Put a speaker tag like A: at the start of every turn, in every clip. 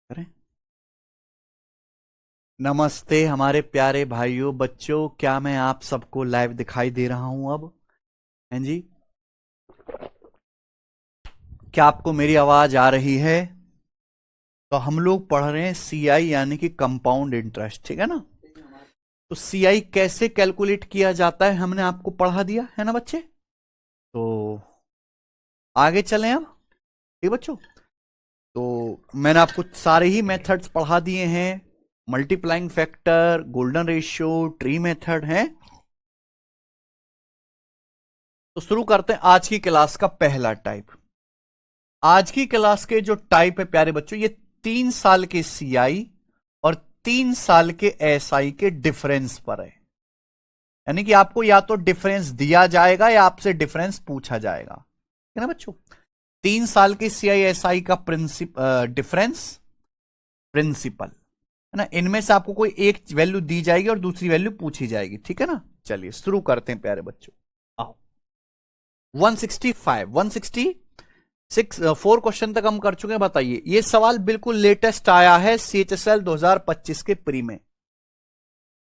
A: करें। नमस्ते हमारे प्यारे भाइयों बच्चों, क्या मैं आप सबको लाइव दिखाई दे रहा हूं अब? हैं जी? क्या आपको मेरी आवाज आ रही है? तो हम लोग पढ़ रहे हैं सीआई यानी कि कंपाउंड इंटरेस्ट, ठीक है ना? तो सीआई कैसे कैलकुलेट किया जाता है हमने आपको पढ़ा दिया है ना बच्चे। तो आगे चलें अब। ठीक बच्चों, तो मैंने आपको सारे ही मेथड्स पढ़ा दिए हैं। Multiplying factor, golden ratio, tree method है। तो शुरू करते हैं आज की क्लास का पहला टाइप। आज की क्लास के जो टाइप है प्यारे बच्चों, ये 3 साल के सीआई और 3 साल के एसआई के डिफरेंस पर है। यानी कि आपको या तो डिफरेंस दिया जाएगा या आपसे डिफरेंस पूछा जाएगा, है ना बच्चों। 3 साल के सीआई एसआई का डिफरेंस प्रिंसिपल है ना। इनमें से आपको कोई एक वैल्यू दी जाएगी और दूसरी वैल्यू पूछी जाएगी, ठीक है ना। चलिए शुरू करते हैं प्यारे बच्चों। आओ 165 4 क्वेश्चन तक हम कर चुके हैं। बताइए, ये सवाल बिल्कुल लेटेस्ट आया है सीएचएसएल 2025 के प्री में।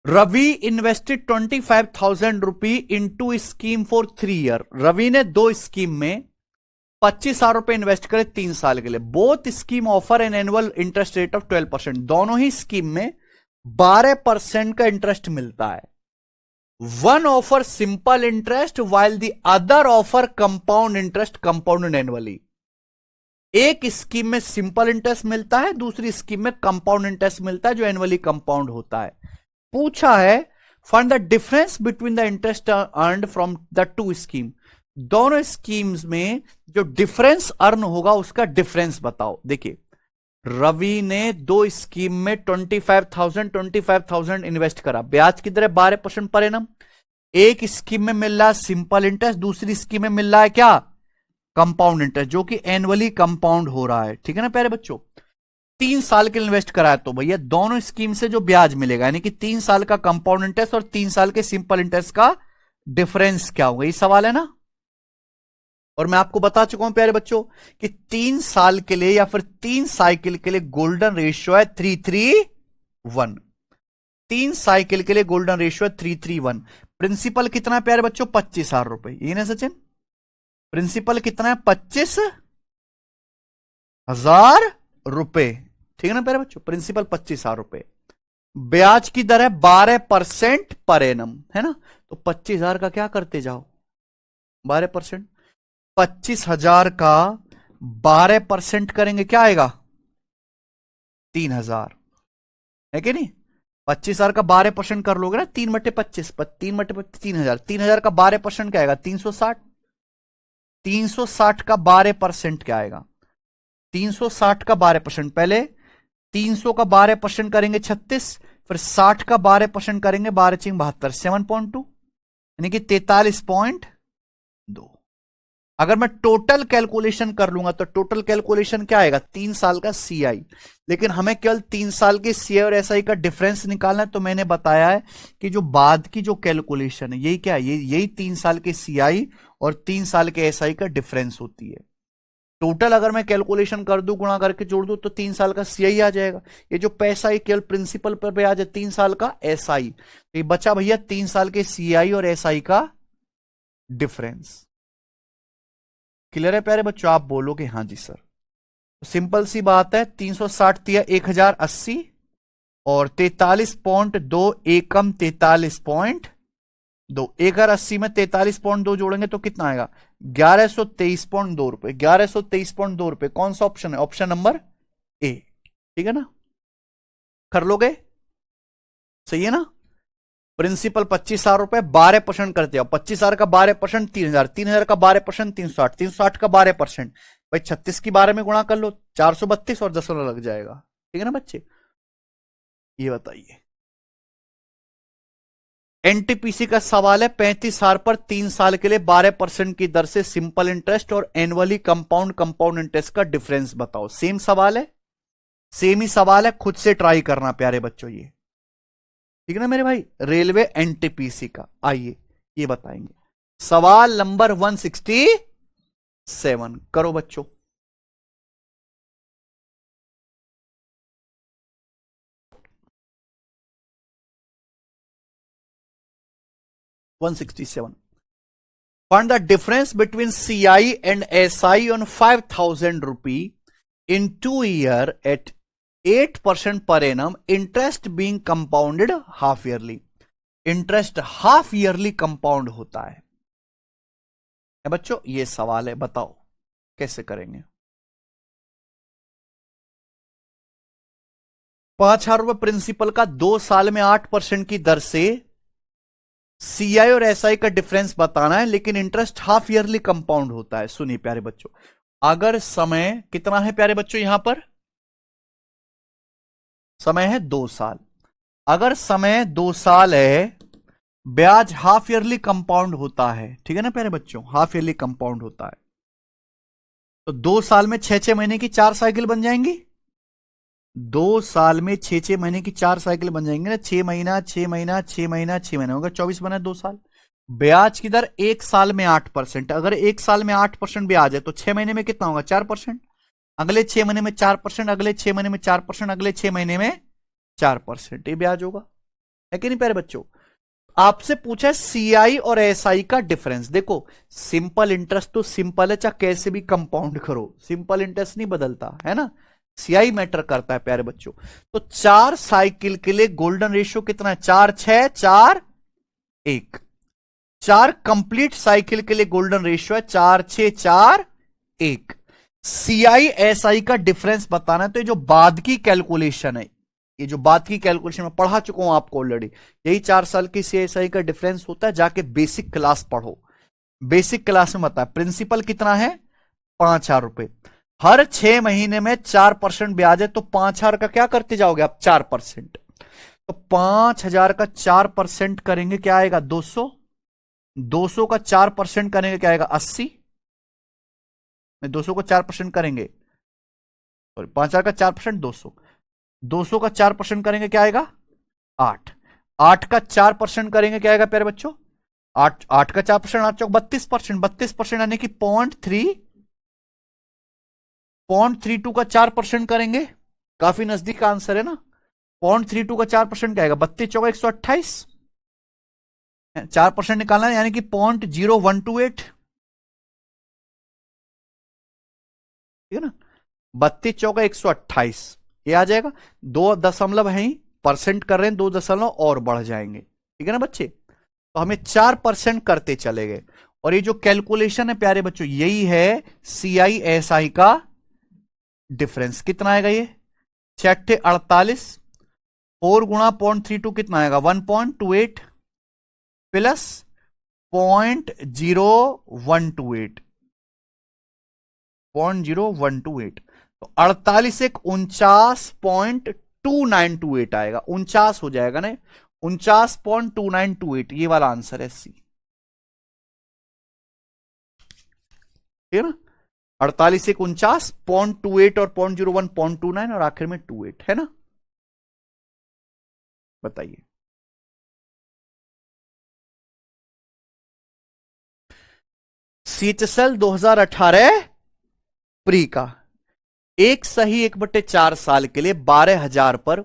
A: Ravi invested 25,000 rupee into scheme for 3 year. Ravi ने 2 स्कीम में 25,000 रुपए इन्वेस्ट करे 3 साल के लिए। Both scheme offer an annual interest rate of 12%। दोनों ही स्कीम में 12% का इंटरेस्ट मिलता है। One offer simple interest while the other offer compound interest compound annually. एक स्कीम में सिंपल इंटरेस्ट मिलता है, दूसरी स्कीम में कंपाउंड इंटरेस्ट मिलता है जो एनुअली कंपाउंड होता है। पूछा है find the difference between the interest earned from the two scheme. दोनों स्कीम्स में जो डिफरेंस अर्न होगा उसका डिफरेंस बताओ। देखिए, रवि ने 2 स्कीम में 25,000 इन्वेस्ट करा, ब्याज की दर 12% पर एनम। एक स्कीम में मिल रहा है सिंपल इंटरेस्ट, दूसरी स्कीम में मिल रहा है क्या? कंपाउंड इंटरेस्ट, जो कि एनुअली कंपाउंड हो रहा है, ठीक है ना प्यारे बच्चों। 3 साल के लिए इन्वेस्ट करा है तो भैया दोनों स्कीम से जो ब्याज मिलेगा, यानी कि 3 साल का कंपाउंड इंटरेस्ट और 3 साल के सिंपल इंटरेस्ट का डिफरेंस क्या होगा, ये सवाल है ना। और मैं आपको बता चुका हूं प्यारे बच्चों कि 3 साल के लिए या फिर 3 साइकिल के लिए गोल्डन रेशियो है 331। 3 साइकिल के लिए गोल्डन रेशियो है 331। प्रिंसिपल कितना है प्यारे बच्चों? 25,000 रुपए, ये ना सचिन? प्रिंसिपल कितना है? 25,000 रुपए, ठीक है ना प्यारे बच्चों। प्रिंसिपल 25,000 रुपए, ब्याज की दर है 12% पर एनम, है ना। तो 25,000 का क्या करते जाओ, 12%। 25,000 का 12% करेंगे क्या आएगा? 3,000, है कि नहीं। 25,000 का 12% कर लोगे ना, 3/25, 3/25 3,000। 3,000 का 12% क्या आएगा? 360। 360 का 12% क्या आएगा? 360 का 12% पहले 300 का 12% करेंगे 36, फिर 60 का 12% करेंगे 12×72 7.2, यानी कि 43.2। अगर मैं टोटल कैलकुलेशन कर लूंगा तो टोटल कैलकुलेशन क्या आएगा? 3 साल का सीआई। लेकिन हमें केवल 3 साल के सीआई और एसआई का डिफरेंस निकालना है, तो मैंने बताया है कि जो बाद की जो कैलकुलेशन है यही क्या है, यही 3 साल के सीआई और 3 साल के एसआई का डिफरेंस होती है। टोटल अगर मैं कैलकुलेशन कर दूं, गुणा करके जोड़ दूं, तो 3 साल का सीआई आ जाएगा। ये जो पैसा है केवल प्रिंसिपल पर ब्याज है, 3 साल का एसआई। तो ये बचा भैया 3 साल के सीआई और एसआई का डिफरेंस। क्लियर है प्यारे बच्चों? आप बोलोगे हाँ जी सर। तो सिंपल सी बात है, 360 दिया 1,080 और 43.2 एकम 43.2। 1,080 में 43.2 जोड़ेंगे तो कितना आएगा? 1,123.2 रुपए। 1,123.2 रुपए कौन सा ऑप्शन है? ऑप्शन नंबर ए, ठीक है ना। कर लोगे? सही है ना। प्रिंसिपल 25,000 रुपए, 12% करते हो। 25,000 का 12% 3,000, 3,000 का 12% 360, 360 का 12%, भाई 36 की 12 में गुणा कर लो, 432 और दशमलव लग जाएगा, ठीक है ना बच्चे। ये बताइए, एनटीपीसी का सवाल है। 35,000 पर 3 साल के लिए 12% की दर से सिंपल इंटरेस्ट और एनुअली कंपाउंड इंटरेस्ट का डिफरेंस बताओ। सेम सवाल है, सेम ही सवाल है, खुद से ट्राई करना प्यारे बच्चों ये, ठीक है ना मेरे भाई। रेलवे एनटीपीसी का, आइए ये बताएंगे। सवाल नंबर 167 करो बच्चों। 167. Find the difference between CI and SI on 5,000 rupee in 2 years at 8% per annum, interest being compounded half yearly. Interest half yearly compound होता है बच्चों, ये सवाल है, बताओ कैसे करेंगे। 5,000 रुपए प्रिंसिपल का 2 साल में 8% की दर से सीआई और एसआई का डिफरेंस बताना है, लेकिन इंटरेस्ट हाफ ईयरली कंपाउंड होता है। सुनिए प्यारे बच्चों, अगर समय कितना है प्यारे बच्चों, यहां पर समय है 2 साल। अगर समय 2 साल है, ब्याज हाफ ईयरली कंपाउंड होता है, ठीक है ना प्यारे बच्चों, हाफ ईयरली कंपाउंड होता है। तो 2 साल में 6-6 महीने की 4 साइकिल बन जाएंगी। 2 साल में 6-6 महीने की 4 साइकिल बन जाएंगे ना, 6 महीना 6 महीना 6 महीना 6 महीना होगा, 24 बना 2 साल। ब्याज की दर 1 साल में 8%। अगर 1 साल में 8% ब्याज है तो 6 महीने में कितना होगा, 4%। अगले 6 महीने में 4%, अगले 6 महीने में 4%, अगले 6 महीने में 4%, ये ब्याज होगा, है कि नहीं प्यारे बच्चों। आपसे पूछा है सीआई और एसआई का डिफरेंस। देखो सिंपल इंटरेस्ट तो सिंपल है, चाहे कैसे भी कंपाउंड करो, सिंपल इंटरेस्ट नहीं बदलता है ना, सीआई मैटर करता है प्यारे बच्चों। तो 4 साइकिल के लिए गोल्डन रेशियो कितना है, 4-6 4-1। 4 कंप्लीट साइकिल के लिए गोल्डन रेशियो है 4-6 4-1। सीआई एसआई का डिफरेंस बताना है, तो ये जो बाद की कैलकुलेशन है, ये जो बात की कैलकुलेशन में पढ़ा चुका हूं आपको ऑलरेडी, यही 4 साल की सीएसआई का डिफरेंस होता है। जाके बेसिक क्लास पढ़ो, बेसिक क्लास में बता। प्रिंसिपल कितना है, 5,000 रुपए। हर 6 महीने में 4% ब्याज है, तो 5,000 का क्या करते जाओगे आप, 4%। तो 5,000 का 4% करेंगे क्या आएगा, 200। 200 का 4% करेंगे क्या आएगा, 80। 200 का 4% करेंगे, सॉरी 5,000 का 4% 200। 200 का 4% करेंगे क्या आएगा, 8। 8 का 4% करेंगे क्या आएगा प्यारे बच्चों, 8 का 4%, 8 चौक 32%। 32% यानी कि 0.32 का 4% करेंगे, काफी नजदीक का आंसर है ना। 0.32 का 4% क्या आएगा, 32 चौका 128। 4% निकालना है, यानी कि 0.0128, ठीक है ना। 32 चौका 128, ये आ जाएगा। 2 दशमलव है ही, परसेंट कर रहे हैं, 2 दशमलव और बढ़ जाएंगे, ठीक है ना बच्चे। तो हमें 4% करते चले गए, और ये जो कैलकुलेशन है प्यारे बच्चों, यही है सीआई एसआई का डिफरेंस। कितना आएगा ये, 6 48, 4 गुणा 0.32 कितना आएगा, 1.28 प्लस 0.0128, 0.0128, तो 48 एक 49.2928 आएगा, 49 हो जाएगा ना, 49.2928, ये वाला आंसर है सी, ठीक है ना। 48 एक 49, 0.28 और 0.01 0.29 और आखिर में 28, है ना। बताइए सीएचएसएल 2018 प्री का एक सही 1/4 साल के लिए 12,000 पर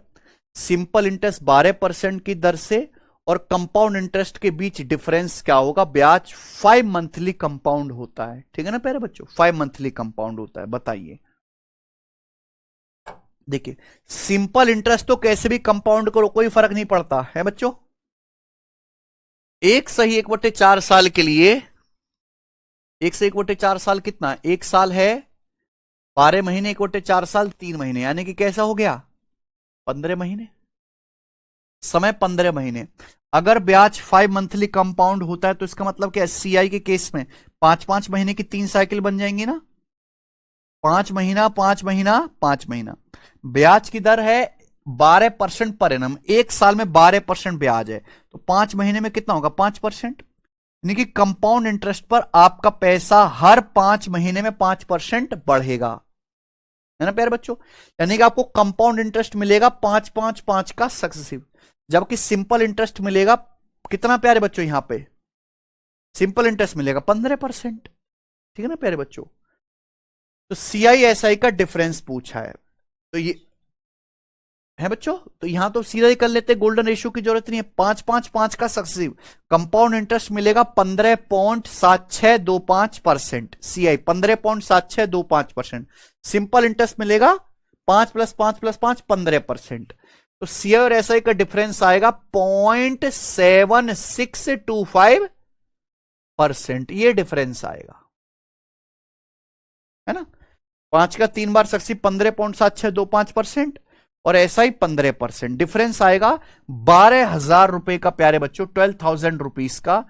A: सिंपल इंटरेस्ट 12% की दर से और कंपाउंड इंटरेस्ट के बीच डिफरेंस क्या होगा, ब्याज 5 मंथली कंपाउंड होता है, ठीक है ना प्यारे बच्चों, 5 मंथली कंपाउंड होता है। बताइए, देखिए सिंपल इंटरेस्ट तो कैसे भी कंपाउंड करो, कोई फर्क नहीं पड़ता है बच्चों। एक सही 1/4 साल के लिए, 1 से 1/4 साल कितना, 1 साल है, 12 महीने 1/4 साल 3 महीने, यानी कि कैसा हो गया, 15 महीने, समय 15 महीने। अगर ब्याज 5 मंथली कंपाउंड होता है तो इसका मतलब क्या है, सीआई के केस में 5-5 महीने की 3 साइकिल बन जाएंगी ना, 5 महीना 5 महीना 5 महीना। ब्याज की दर है 12% पर एनम, 1 साल में 12% ब्याज है, तो 5 महीने में कितना होगा, 5%। यानी कि कंपाउंड इंटरेस्ट पर आपका पैसा हर 5 महीने में 5% बढ़ेगा, है ना प्यारे बच्चों। यानी कि आपको कंपाउंड इंटरेस्ट मिलेगा 5-5-5 का सक्सेसिव, जबकि सिंपल इंटरेस्ट मिलेगा कितना प्यारे बच्चों, यहां पे सिंपल इंटरेस्ट मिलेगा 15%, ठीक है ना प्यारे बच्चों। तो सीआईएसआई का डिफरेंस पूछा है, तो ये है बच्चों। तो यहां तो सीधा ही कर लेते, गोल्डन रेशियो की जरूरत नहीं है। 5 5 5 का सक्सेसिव कंपाउंड इंटरेस्ट मिलेगा 15.7625%। सीआई 15.7625%। सिंपल इंटरेस्ट मिलेगा 5 + 5 + 5 15%। तो सीआई और एसआई का डिफरेंस आएगा 0.7625%। ये डिफरेंस आएगा, है ना। 5 का 3 बार सक्सेसिव 15.7625% और ऐसा ही 15%। डिफरेंस आएगा 12,000 रुपए का प्यारे बच्चों, 12,000 रुपीज का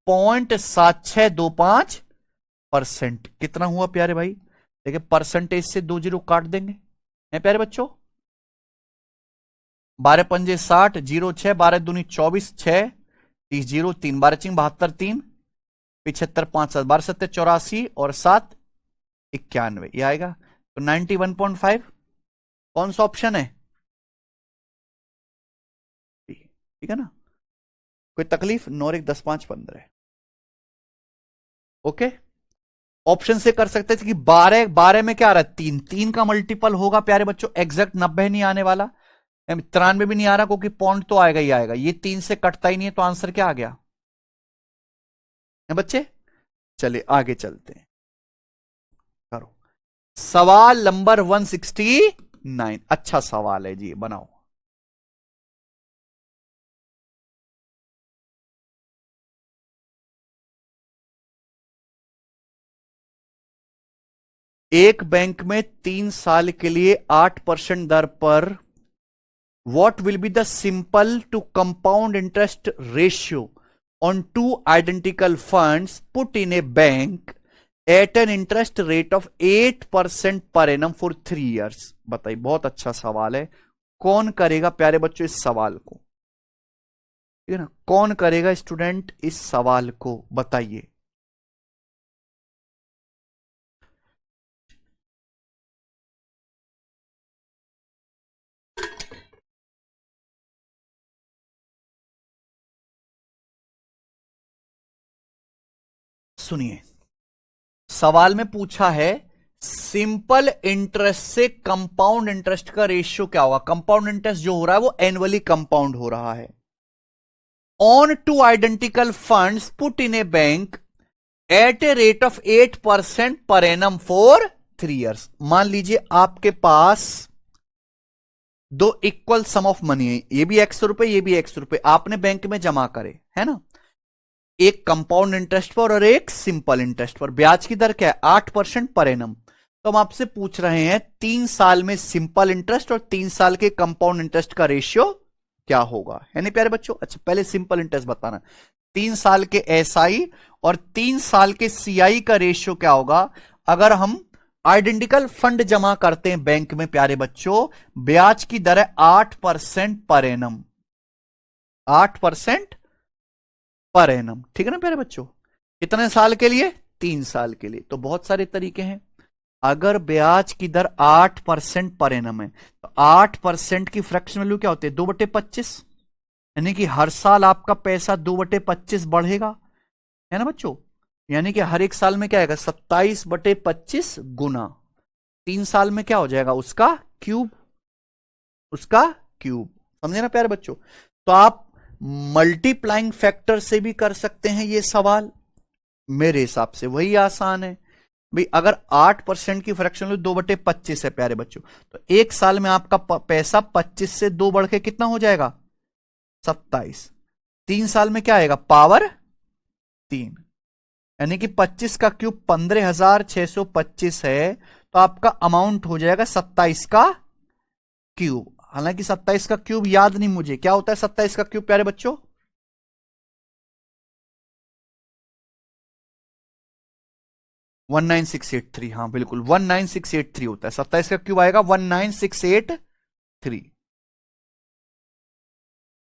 A: 0.7625%। कितना हुआ प्यारे भाई? देखिए परसेंटेज से 2 जीरो काट देंगे, है प्यारे बच्चों। 12 पंजे 60, 0 6, 12 दूनी 24, 6 30, 0 3, 12 चिंग 72, 3 75, 5 7, 12 7 84 और 7 91, ये आएगा। तो 91.5 कौन सा ऑप्शन है? ठीक है ना। कोई तकलीफ? नॉरिक 10 5 15। ओके, ऑप्शन से कर सकते थे कि 12 12 में क्या आ रहा है? 3 3 का मल्टीपल होगा प्यारे बच्चों, एग्जैक्ट 90 नहीं आने वाला, 93 भी नहीं आ रहा, क्योंकि पॉइंट तो आएगा ही आएगा। ये 3 से कटता ही नहीं है, तो आंसर क्या आ गया है बच्चे? चलिए आगे चलते हैं, करो सवाल नंबर 169। अच्छा सवाल है जी, बनाओ। एक बैंक में 3 साल के लिए 8% दर पर what will be the simple to compound interest ratio on two identical funds put in a bank at an interest rate of 8% per annum for 3 years? बताइए, बहुत अच्छा सवाल है। कौन करेगा प्यारे बच्चों इस सवाल को? ठीक है ना, कौन करेगा स्टूडेंट इस सवाल को, बताइए। सुनिए, सवाल में पूछा है सिंपल इंटरेस्ट से कंपाउंड इंटरेस्ट का रेशियो क्या होगा। कंपाउंड इंटरेस्ट जो हो रहा है वो एनुअली कंपाउंड हो रहा है on two identical funds put in A bank at a rate of 8% per annum for 3 years. मान लीजिए आपके पास दो इक्वल सम ऑफ मनी है, ये भी 100 रुपए, ये भी 100 रुपए, आपने बैंक में जमा करे, है ना। एक कंपाउंड इंटरेस्ट पर और एक सिंपल इंटरेस्ट पर। ब्याज की दर क्या है? 8% पर एनम। तो हम आपसे पूछ रहे हैं 3 साल में सिंपल इंटरेस्ट और 3 साल के कंपाउंड इंटरेस्ट का रेशियो क्या होगा, है नहीं प्यारे बच्चों। अच्छा पहले सिंपल इंटरेस्ट बताना, 3 साल के एसआई और 3 साल के सीआई का रेशियो क्या होगा। अगर हम आइडेंटिकल फंड जमा करते हैं बैंक में प्यारे बच्चों, ब्याज की दर है 8% पर एनम, 8% पर एनम, ठीक है ना प्यारे बच्चों। कितने साल के लिए? 3 साल के लिए। तो बहुत सारे तरीके हैं। अगर ब्याज की दर 8% पर एनम है, तो 8% की फ्रैक्शन वैल्यू क्या होती है? 2/25, यानी कि हर साल आपका पैसा 2/25 बढ़ेगा, है ना बच्चों। यानी कि हर एक साल में क्या आएगा? 27/25 गुना 3 साल में क्या हो जाएगा? उसका क्यूब, उसका क्यूब। समझे ना प्यारे बच्चों। तो आप मल्टीप्लाइंग फैक्टर से भी कर सकते हैं ये सवाल, मेरे हिसाब से वही आसान है भाई। अगर 8% की फ्रैक्शन 2/25 है प्यारे बच्चों, तो एक साल में आपका पैसा 25 से 2 बढ़ के कितना हो जाएगा? 27। 3 साल में क्या आएगा? पावर 3, यानी कि 25 का क्यूब 15,625 है, तो आपका अमाउंट हो जाएगा 27 का क्यूब। हालांकि 27 का क्यूब याद नहीं मुझे, क्या होता है 27 का क्यूब प्यारे बच्चों? वन 19683, हाँ बिल्कुल 19683 होता है। 27 का क्यूब आएगा 19683,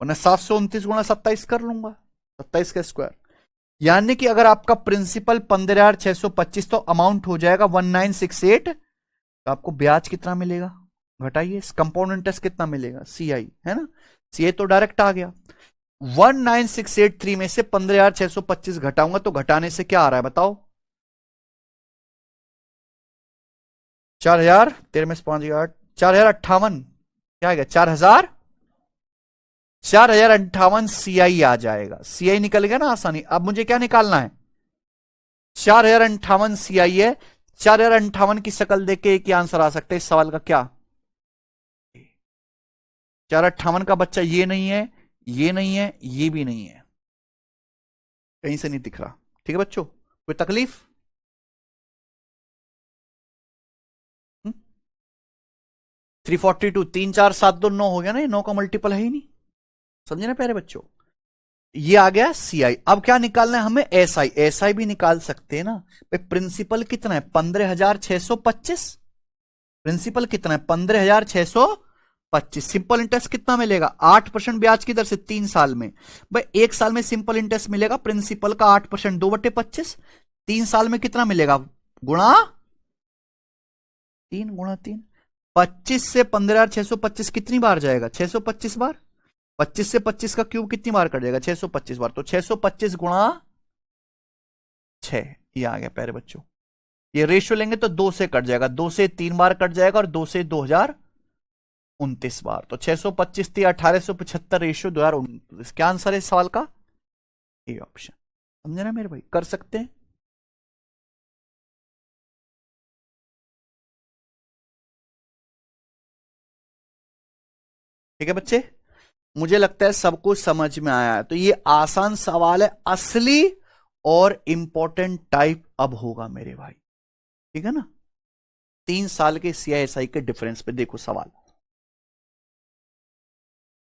A: वरना 729 गुणा 27 कर लूंगा, 27 का स्क्वायर। यानी कि अगर आपका प्रिंसिपल 15,625, तो अमाउंट हो जाएगा 1968। तो आपको ब्याज कितना मिलेगा? घटाइए, कंपाउंड इंटरेस्ट कितना मिलेगा? सीआई, है ना। सीआई तो डायरेक्ट आ गया। 19683 में से 15,625 घटाऊंगा, तो घटाने से क्या आ रहा है बताओ? 4,000, 13 में से 5,000, 4,058। क्या आएगा? 4058 सीआई आ जाएगा। सीआई निकल गया ना आसानी। अब मुझे क्या निकालना है? 4058 सीआई है। 4058 की शक्ल देख के एक ही आंसर आ सकता है इस सवाल का। क्या? 458 का बच्चा ये नहीं है, ये नहीं है, ये भी नहीं है, कहीं से नहीं दिख रहा। ठीक है बच्चों, कोई तकलीफ? 342, 3 4 7 2 9 हो गया ना, ये 9 का मल्टीपल है ही नहीं। समझे ना प्यारे बच्चों? ये आ गया सीआई। अब क्या निकालना है हमें? एसआई। एसआई भी निकाल सकते हैं ना भाई। प्रिंसिपल कितना है? 15,625। प्रिंसिपल कितना है? 15,625। सिंपल इंटरेस्ट कितना मिलेगा? 8% ब्याज की दर से 3 साल में। भाई 1 साल में सिंपल इंटरेस्ट मिलेगा प्रिंसिपल का 8%, 2/25। 3 साल में कितना मिलेगा? गुणा 3, गुणा 3। 25 से 15,625 कितनी बार जाएगा? 625 बार। 25 से 25 का क्यूब कितनी बार कट जाएगा? 625 बार। तो 625 गुणा 6, ये आ गया प्यारे बच्चों। ये रेशियो लेंगे तो 2 से कट जाएगा, 2 से 3 बार कट जाएगा, और 2 से 2029 बार। तो 625 थी 1875 रेशियो 2029। क्या आंसर है इस सवाल का? A option. समझे ना मेरे भाई? कर सकते हैं। ठीक है बच्चे, मुझे लगता है सब कुछ समझ में आया है। तो ये आसान सवाल है, असली और इंपॉर्टेंट टाइप अब होगा मेरे भाई। ठीक है ना? 3 साल के सीआईएसआई के डिफरेंस पे देखो सवाल।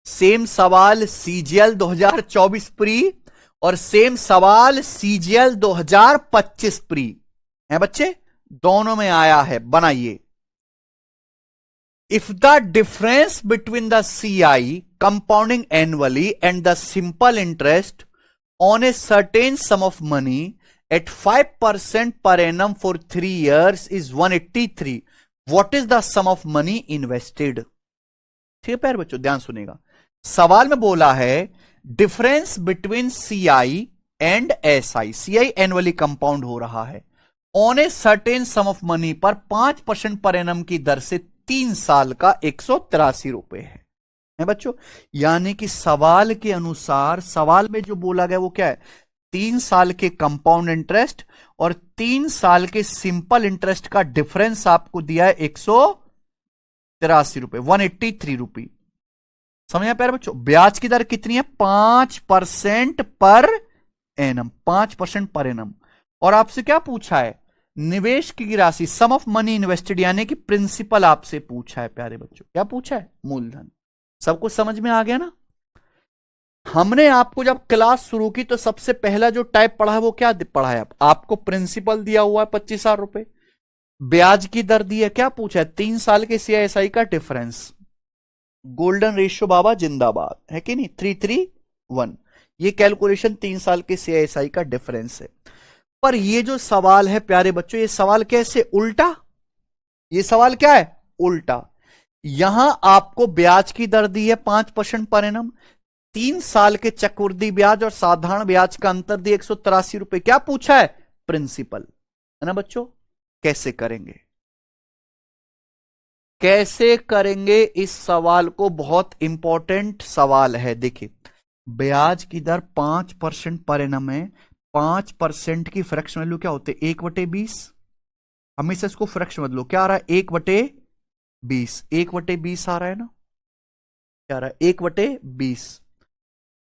A: सेम सवाल सीजीएल 2024 प्री और सेम सवाल सीजीएल 2025 प्री है बच्चे, दोनों में आया है। बनाइए। If the difference between the CI compounding annually and the simple interest on a certain sum of money at 5% per annum for 3 years is 183, what is the sum of money invested? ठीक है प्यारे बच्चों, ध्यान सुनेगा। सवाल में बोला है difference between CI and SI. CI annually compound हो रहा है on a certain some of money पर 5% पर एनम की दर से 3 साल का 183 रुपए है बच्चों। यानी कि सवाल के अनुसार, सवाल में जो बोला गया वो क्या है? 3 साल के कंपाउंड इंटरेस्ट और 3 साल के सिंपल इंटरेस्ट का डिफरेंस आपको दिया है 183 रुपए, 183 रुपी। समझ प्यारे बच्चों? ब्याज की दर कितनी है? 5% पर एनम, 5% पर एनम। और आपसे क्या पूछा है? निवेश की राशि, सम ऑफ मनी इन्वेस्टेड, यानी कि प्रिंसिपल आपसे पूछा है प्यारे बच्चों। क्या पूछा है? मूलधन। सब कुछ समझ में आ गया ना? हमने आपको जब क्लास शुरू की तो सबसे पहला जो टाइप पढ़ा है वो क्या पढ़ा है? आपको प्रिंसिपल दिया हुआ है 25,000 रुपए, ब्याज की दर दी है, क्या पूछा है? 3 साल के सीआईएसआई का डिफरेंस। गोल्डन रेशियो बाबा जिंदाबाद, है कि नहीं? 331। ये कैलकुलेशन 3 साल के सीआईएसआई का डिफरेंस है। पर ये जो सवाल है प्यारे बच्चों, ये सवाल कैसे? उल्टा। ये सवाल क्या है? उल्टा। यहां आपको ब्याज की दर दी है 5% पर एनम, 3 साल के चक्रवृद्धि ब्याज और साधारण ब्याज का अंतर दिया 183 रुपए। क्या पूछा है? प्रिंसिपल, है ना बच्चों? कैसे करेंगे? कैसे करेंगे इस सवाल को? बहुत इंपॉर्टेंट सवाल है। देखिए, ब्याज की दर 5% पर एनम है। 5% की फ्रैक्शन वैल्यू क्या होते? 1/20। हमेशा इसको फ्रैक्शन बदलो। क्या आ रहा है? 1/20। 1/20 आ रहा है ना? क्या आ रहा है? 1/20।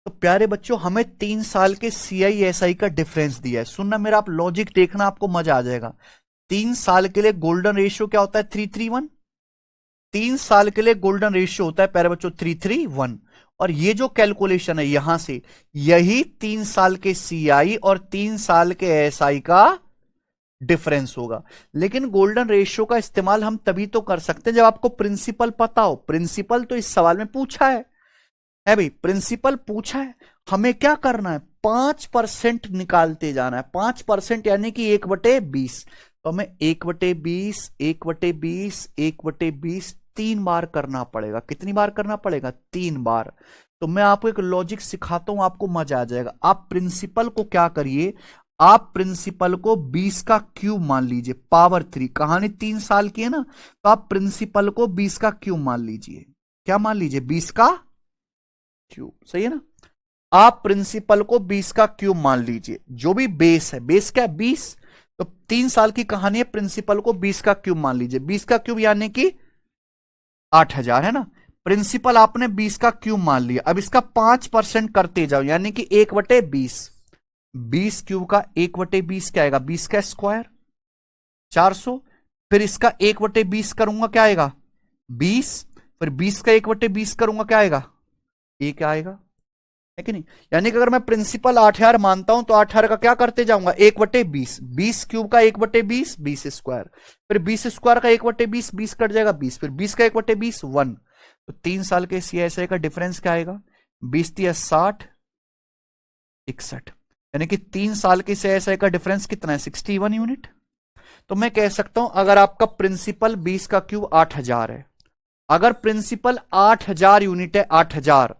A: तो प्यारे बच्चों, हमें 3 साल के सीआईएसआई का डिफरेंस दिया है। सुनना मेरा, आप लॉजिक देखना, आपको मजा आ जाएगा। 3 साल के लिए गोल्डन रेशियो क्या होता है? 331। 3 साल के लिए गोल्डन रेशियो होता है प्यारे बच्चों 331। और ये जो कैलकुलेशन है यहां से, यही 3 साल के सीआई और 3 साल के एसआई का डिफरेंस होगा। लेकिन गोल्डन रेशियो का इस्तेमाल हम तभी तो कर सकते हैं जब आपको प्रिंसिपल पता हो। प्रिंसिपल तो इस सवाल में पूछा है भाई, प्रिंसिपल पूछा है। हमें क्या करना है? 5% निकालते जाना है। 5% यानी कि 1/20। तो हमें 1/20, 1/20, 1/20 3 बार करना पड़ेगा। कितनी बार करना पड़ेगा? 3 बार। तो मैं आपको एक लॉजिक सिखाता हूं, आपको मजा आ जाएगा। आप प्रिंसिपल को क्या करिए, आप प्रिंसिपल को 20 का क्यूब मान लीजिए, पावर 3। कहानी 3 साल की है ना, तो आप प्रिंसिपल को 20 का क्यूब मान लीजिए। क्या मान लीजिए 20 का क्यूब, सही है ना। आप प्रिंसिपल को 20 का क्यूब मान लीजिए, जो भी बेस है, बेस क्या है 20, तो 3 साल की कहानी है, प्रिंसिपल को 20 का क्यूब मान लीजिए, 20 का क्यूब यानी कि 8000 है ना। प्रिंसिपल आपने 20 का क्यूब मान लिया, अब इसका 5% करते जाओ यानी कि 1/20, 20 क्यूब का 1/20 क्या आएगा, 20 का स्क्वायर 400, फिर इसका 1/20 करूंगा क्या आएगा 20, फिर 20 का 1/20 करूंगा क्या आएगा, ये क्या आएगा, है कि नहीं। यानी कि अगर मैं प्रिंसिपल 8000 मानता हूं तो 8000 का क्या करते जाऊंगा 1/20, 20 क्यूब का 1/20 20 स्क्वायर, फिर 20 स्क्वायर का 1/20 20 कट जाएगा 20, फिर 20 का 1/20 1, तो 3 साल के सीएसआई का डिफरेंस क्या आएगा 20 × 60 61, यानी कि 3 साल के सीएसआई का डिफरेंस कितना है 61 यूनिट। तो मैं कह सकता हूं अगर आपका प्रिंसिपल 20 का क्यूब 8000 है, अगर प्रिंसिपल 8000 यूनिट है 8000,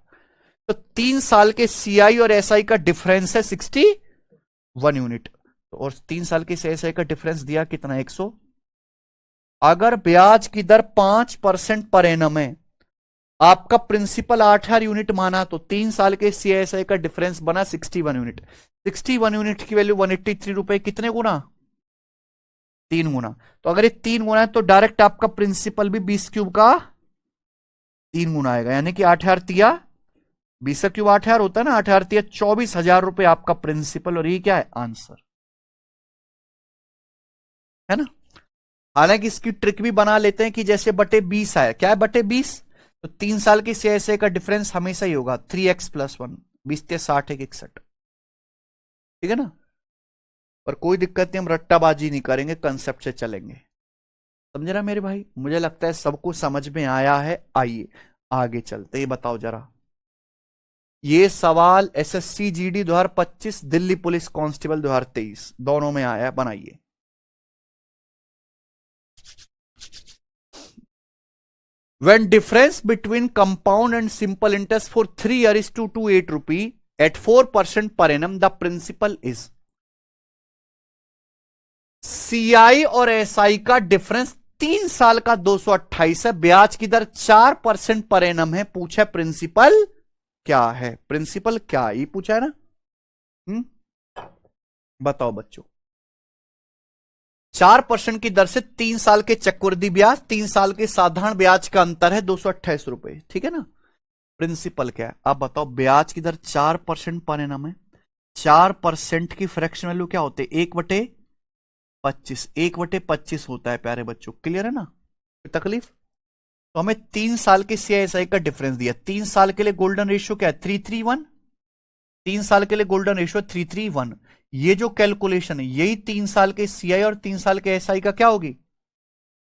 A: तो 3 साल के सीआई और एसआई का डिफरेंस है 61 यूनिट, तो और 3 साल के सीआई का डिफरेंस दिया कितना 100। अगर ब्याज की दर 5% पर एनम है, आपका प्रिंसिपल 8000 यूनिट माना, तो 3 साल के सीआईएसआई का डिफरेंस बना 61 यूनिट, 61 यूनिट की वैल्यू 183 रुपए, कितने गुना 3 गुना, तो अगर ये 3 गुना है तो डायरेक्ट आपका प्रिंसिपल भी 20 क्यूब का 3 गुना आएगा, यानी कि 8000 तिया 20 क्यूब 8000 होता है ना, 8000 तिया 24,000 रुपए आपका प्रिंसिपल, और ये क्या है आंसर, है ना। हालांकि इसकी ट्रिक भी बना लेते हैं कि जैसे बटे 20 आया, क्या है बटे 20, तो 3 साल की सीआईएसआई का डिफरेंस हमेशा ही होगा 3x + 1, 20 × 60 = 61, ठीक है ना। पर कोई दिक्कत नहीं, हम रट्टाबाजी नहीं करेंगे, कंसेप्ट से चलेंगे, समझे ना मेरे भाई। मुझे लगता है सबको समझ में आया है। आइए आगे चलते, ये बताओ जरा, ये सवाल SSC GD 2025, Delhi police constable 2023 दोनों में आया है, बनाइए। When difference between compound and simple interest for 3 years is 228 rupee at 4% per annum, the principal is। CI और एसआई का डिफरेंस 3 साल का 228 है, ब्याज की दर 4% पर एनम है, पूछा प्रिंसिपल क्या है, प्रिंसिपल क्या ये पूछा है ना। बताओ बच्चों, 4% की दर से 3 साल के चक्रवृद्धि ब्याज, 3 साल के साधारण ब्याज का अंतर है 228 रुपए, ठीक है ना। प्रिंसिपल क्या है आप बताओ, ब्याज की दर 4% पर एनम है, 4% की फ्रैक्शन वैल्यू क्या होते हैं 1/25, 1/25 होता है प्यारे बच्चों, क्लियर है ना, तकलीफ। तो हमें 3 साल के सीआईएसआई का डिफरेंस दिया, 3 साल के लिए गोल्डन रेशियो क्या है 3:3:1, 3 साल के लिए गोल्डन रेशियो 3:3:1, ये जो कैलकुलेशन है यही 3 साल के सीआई और 3 साल के एसआई का क्या होगी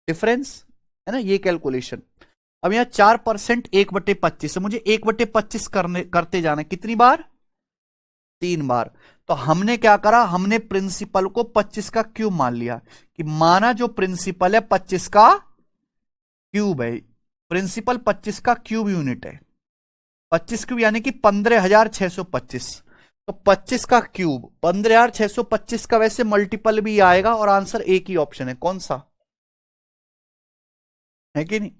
A: डिफरेंस, है ना, ये कैलकुलेशन। अब यहां 4% 1/25 है, मुझे 1/25 करते जाना, कितनी बार 3 बार। तो हमने क्या करा, हमने प्रिंसिपल को 25 का क्यूब मान लिया, कि माना जो प्रिंसिपल है 25 का क्यूब है, प्रिंसिपल 25 का क्यूब यूनिट है, 25 क्यूब यानी कि 15,625, तो 25 का क्यूब 15,625 का वैसे मल्टीपल भी आएगा, और आंसर एक ही ऑप्शन है, कौन सा है कि नहीं।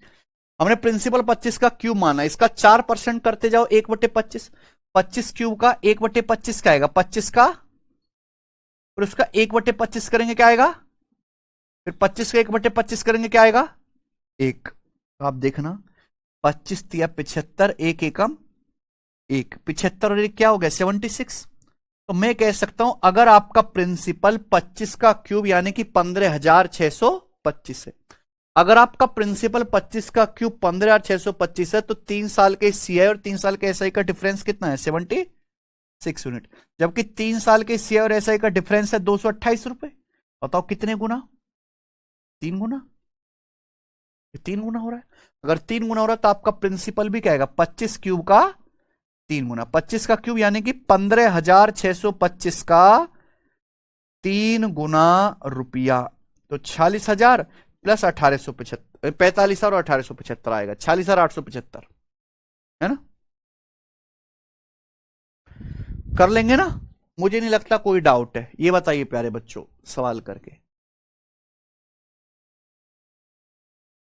A: हमने प्रिंसिपल 25 का क्यूब माना, इसका 4% करते जाओ 1/25, 25 क्यूब का 1/25 क्या आएगा 25 का, फिर उसका 1/25 करेंगे क्या आएगा, फिर 25 का 1/25 करेंगे क्या आएगा 1, तो आप देखना 25 × 75, 1 एकम 1, 75 और 1 क्या हो गया 76। तो मैं कह सकता हूं अगर आपका प्रिंसिपल 25 का क्यूब यानी कि 15,625 है, अगर आपका प्रिंसिपल 25 का क्यूब 15,625 है, तो 3 साल के सीआई और 3 साल के एसआई का डिफरेंस कितना है 76 यूनिट, जबकि 3 साल के सीआई और एसआई का डिफरेंस है 228 रुपए। बताओ कितने गुना, 3 गुना, 3 गुना हो रहा है। अगर 3 गुना हो रहा है तो आपका प्रिंसिपल भी क्या आएगा 25 क्यूब का 3 गुना, 25 का क्यूब यानी कि 15,625 का 3 गुना रुपया, तो 46,000 प्लस 1875, 45,000 और 1875 आएगा, 46,875, है ना। कर लेंगे ना, मुझे नहीं लगता कोई डाउट है, ये बताइए प्यारे बच्चों सवाल करके।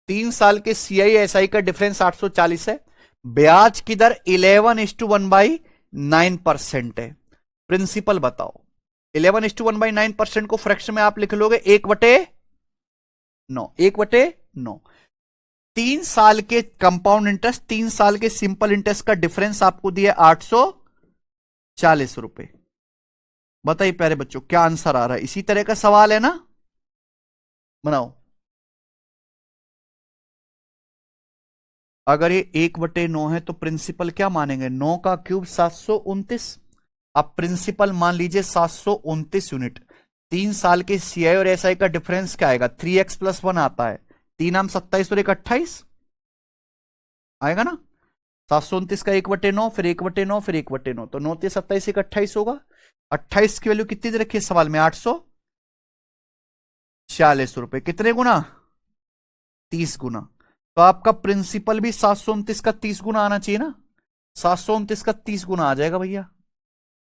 A: 3 साल के सीआई एसआई का डिफरेंस 840 है। ब्याज की दर 11:1/9% है। प्रिंसिपल बताओ। 11:1/9% को फ्रैक्शन में आप लिख लोगे 1/9, 1/9। 3 साल के कंपाउंड इंटरेस्ट, 3 साल के सिंपल इंटरेस्ट का डिफरेंस आपको दिया 840 रुपए। बताइए प्यारे बच्चों क्या आंसर आ रहा है? इसी तरह का सवाल है ना, बनाओ। अगर ये 1/9 है तो प्रिंसिपल क्या मानेंगे? 9 का क्यूब 729। अब प्रिंसिपल मान लीजिए 729 यूनिट। 3 साल के सीआई और एसआई का डिफरेंस क्या आएगा? 3x+1 आता है। 3×7 और 1×28 आएगा ना। 729 का 1/9, फिर 1/9, फिर 1/9, तो 9×27 1×28 होगा। 28 की वैल्यू कितनी दे रखी है सवाल में? 840 रुपए। कितने गुना? 30 गुना। तो आपका प्रिंसिपल भी 729 का 30 गुना आना चाहिए ना। 729 का 30 गुना आ जाएगा भैया।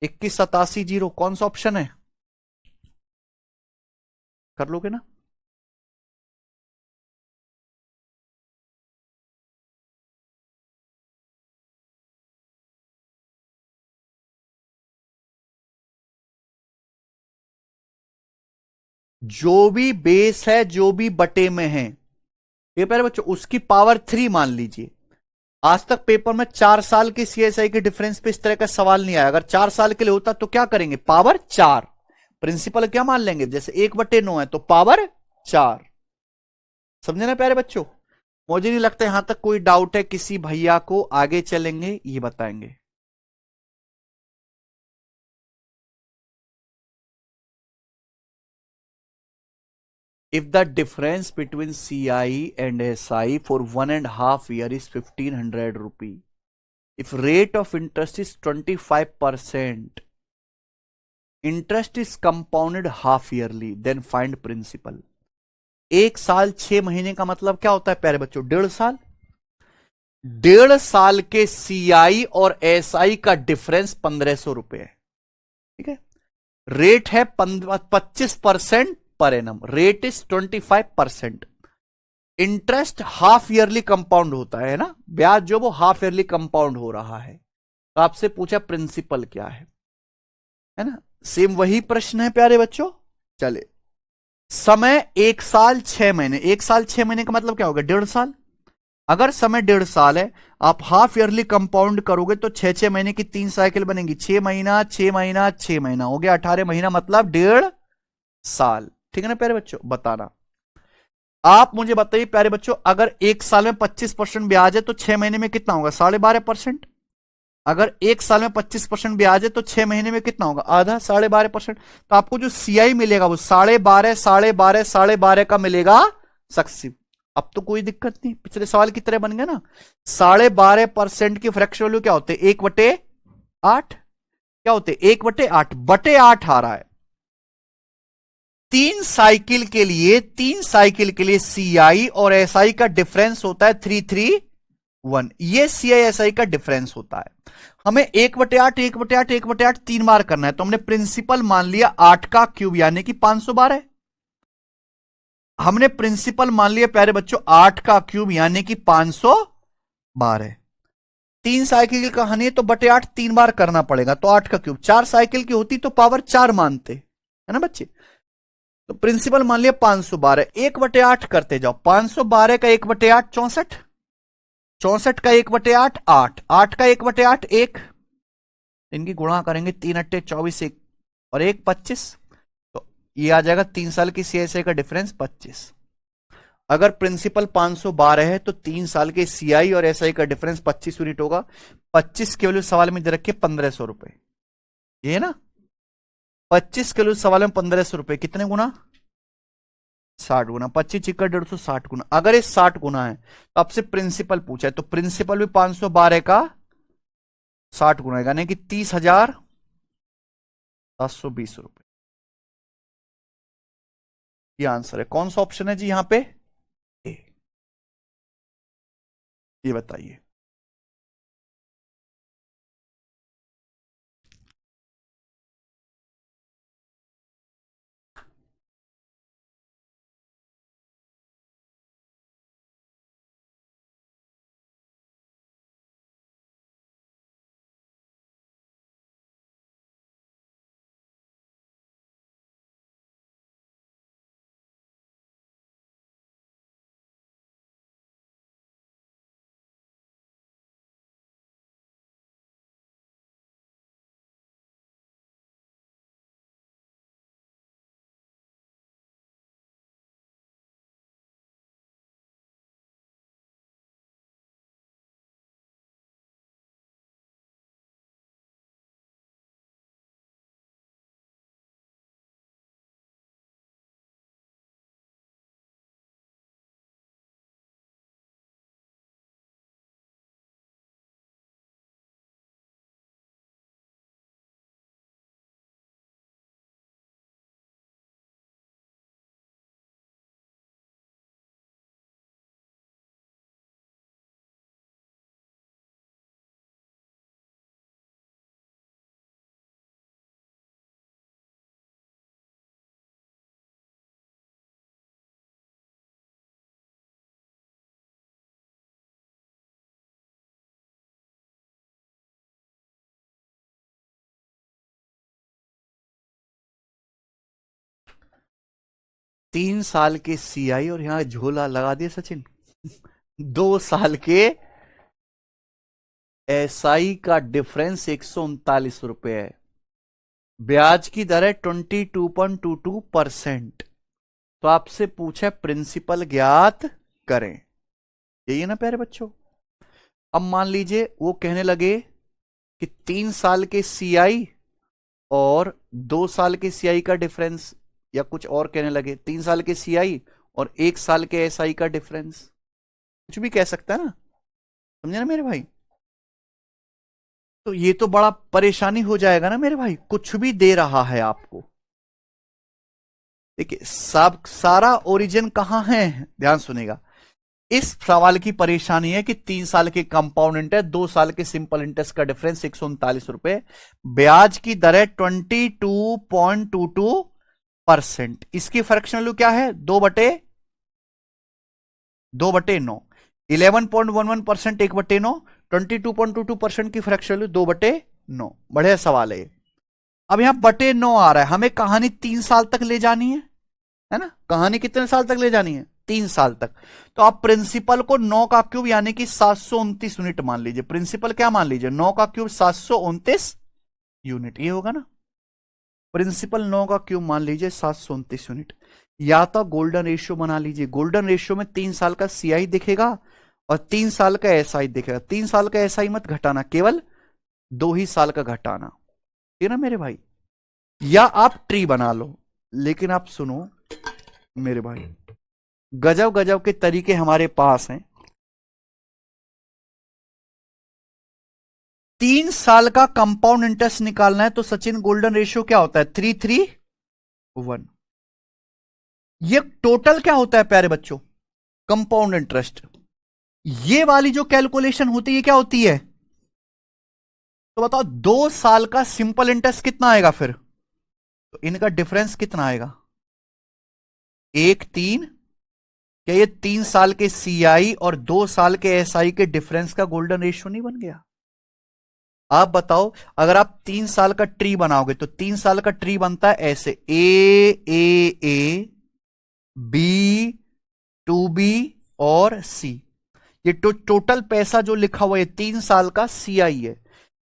A: 2187 कौन सा ऑप्शन है? कर लोगे ना? जो भी बेस है, जो भी बटे में है, ये पहले बच्चों उसकी पावर 3 मान लीजिए। आज तक पेपर में 4 साल के सीएसआई के डिफरेंस पे इस तरह का सवाल नहीं आया। अगर 4 साल के लिए होता तो क्या करेंगे? पावर 4। प्रिंसिपल क्या मान लेंगे? जैसे 1/9 है तो पावर 4। समझे ना प्यारे बच्चों? मुझे नहीं लगता यहां तक कोई डाउट है किसी भैया को। आगे चलेंगे, ये बताएंगे। If the difference between CI and SI for 1.5 year is 1500 rupee, if rate of interest is 25%, interest is compounded half yearly, then find principal. 1 साल 6 महीने का मतलब क्या होता है प्यारे बच्चों? 1.5 साल। 1.5 साल के सीआई और एसआई का डिफरेंस 1500 रुपए है। ठीक है। रेट है 25% per annum. Rate is 25%। Interest half yearly compound होता है ना, ब्याज जो वो हाफ ईयरली कंपाउंड हो रहा है। तो आपसे पूछा प्रिंसिपल क्या है ना। सेम वही प्रश्न है प्यारे बच्चों। चले, समय 1 साल 6 महीने। 1 साल 6 महीने का मतलब क्या होगा? 1.5 साल। अगर समय 1.5 साल है, आप हाफ ईयरली कंपाउंड करोगे तो 6 6 महीने की 3 साइकिल बनेगी। 6 महीना 6 महीना 6 महीना हो गया 18 महीना, मतलब 1.5 साल। ठीक है ना प्यारे बच्चों? बताना। आप मुझे बताइए प्यारे बच्चों, अगर 1 साल में 25% ब्याज है तो 6 महीने में कितना होगा? 12.5%। अगर 1 साल में 25% ब्याज है तो 6 महीने में कितना होगा? आधा, 12.5%। तो आपको जो सीआई मिलेगा वो 12.5 12.5 12.5 का मिलेगा सक्सेसिव। अब तो कोई दिक्कत नहीं, पिछले सवाल की तरह बन गया ना। 12.5% की फ्रैक्शन वैल्यू क्या होते? 1/8। क्या होते? 1/8 बटे 8 आ रहा है। 3 साइकिल के लिए सीआई और एसआई का डिफरेंस होता है 331। ये सीआई एसआई का डिफरेंस होता है। हमें 1/8 1/8 1/8 3 बार करना है, तो हमने प्रिंसिपल मान लिया 8 का क्यूब यानी कि 512। हमने प्रिंसिपल मान लिया प्यारे बच्चों 8 का क्यूब यानी कि 512। 3 साइकिल की कहानी है तो बटे 8 3 बार करना पड़ेगा, तो 8 का क्यूब। 4 साइकिल की होती तो पावर 4 मानते, है ना बच्चे। तो प्रिंसिपल मान लिया 512। 1/8 करते जाओ। 512 का 1/8 64। 64 का 1/8 8। 8 का 1/8 1। इनकी गुणा करेंगे 3×8 = 24, 1 और 1 25। तो ये आ जाएगा 3 साल की सीआईएसआई का डिफरेंस 25। अगर प्रिंसिपल 512 है तो 3 साल के सीआई और एसआई का डिफरेंस 25 यूनिट होगा। 25 की वैल्यू सवाल में दे रखी है 1500 रुपए। ये है ना, 25 की वैल्यू सवाल में 1500 रुपए। कितने गुना? 60 गुना। 25 × 150 60 गुना। अगर ये 60 गुना है तो आपसे प्रिंसिपल पूछा है, तो प्रिंसिपल भी 512 का 60 गुना यानी कि 30,720 रुपए। ये आंसर है। कौन सा ऑप्शन है जी यहां पे? ए। ये बताइए। 3 साल के सीआई और यहां झोला लगा दिए सचिन 2 साल के एसआई का डिफरेंस 139 रुपए है, ब्याज की दर है 22.22%। तो आपसे पूछा प्रिंसिपल ज्ञात करें, यही है ना प्यारे बच्चों। अब मान लीजिए वो कहने लगे कि 3 साल के सीआई और 2 साल के सीआई का डिफरेंस, या कुछ और कहने लगे 3 साल के सीआई और 1 साल के एसआई का डिफरेंस, कुछ भी कह सकता है ना, समझे ना मेरे भाई। तो ये तो बड़ा परेशानी हो जाएगा ना मेरे भाई, कुछ भी दे रहा है आपको। देखिए सब सारा ओरिजिन कहां है, ध्यान सुनेगा। इस सवाल की परेशानी है कि 3 साल के कंपाउंड इंटरेस्ट 2 साल के सिंपल इंटरेस्ट का डिफरेंस 139 रुपए, ब्याज की दर है 22.22%। इसकी फ्रैक्शन वैल्यू क्या है 2/9, 11.11% 1/9, 22.22% की फ्रैक्शन वैल्यू 2/9। बढ़िया सवाल है। अब यहां 9 आ रहा है, हमें कहानी 3 साल तक ले जानी है ना। कहानी कितने साल तक ले जानी है 3 साल तक। तो आप प्रिंसिपल को 9 का क्यूब यानी कि 729 यूनिट मान लीजिए। प्रिंसिपल क्या मान लीजिए 9 का क्यूब 729 यूनिट, ये होगा ना। प्रिंसिपल 9 का क्यूब मान लीजिए 729 यूनिट। या तो गोल्डन रेशियो बना लीजिए, गोल्डन रेशियो में 3 साल का सीआई दिखेगा और 3 साल का एसआई दिखेगा। 3 साल का एसआई मत घटाना, केवल 2 ही साल का घटाना, ठीक है ना मेरे भाई। या आप ट्री बना लो, लेकिन आप सुनो मेरे भाई, गजब गजब के तरीके हमारे पास हैं। 3 साल का कंपाउंड इंटरेस्ट निकालना है तो सचिन गोल्डन रेशियो क्या होता है 3:3:1। ये टोटल क्या होता है प्यारे बच्चों कंपाउंड इंटरेस्ट। ये वाली जो कैलकुलेशन होती है क्या होती है, तो बताओ 2 साल का सिंपल इंटरेस्ट कितना आएगा फिर, तो इनका डिफरेंस कितना आएगा 1:3। क्या ये 3 साल के सीआई और 2 साल के एसआई के डिफरेंस का गोल्डन रेशियो नहीं बन गया। आप बताओ अगर आप 3 साल का ट्री बनाओगे तो 3 साल का ट्री बनता है ऐसे ए बी 2B और सी। ये टोटल पैसा जो लिखा हुआ है 3 साल का सीआई है।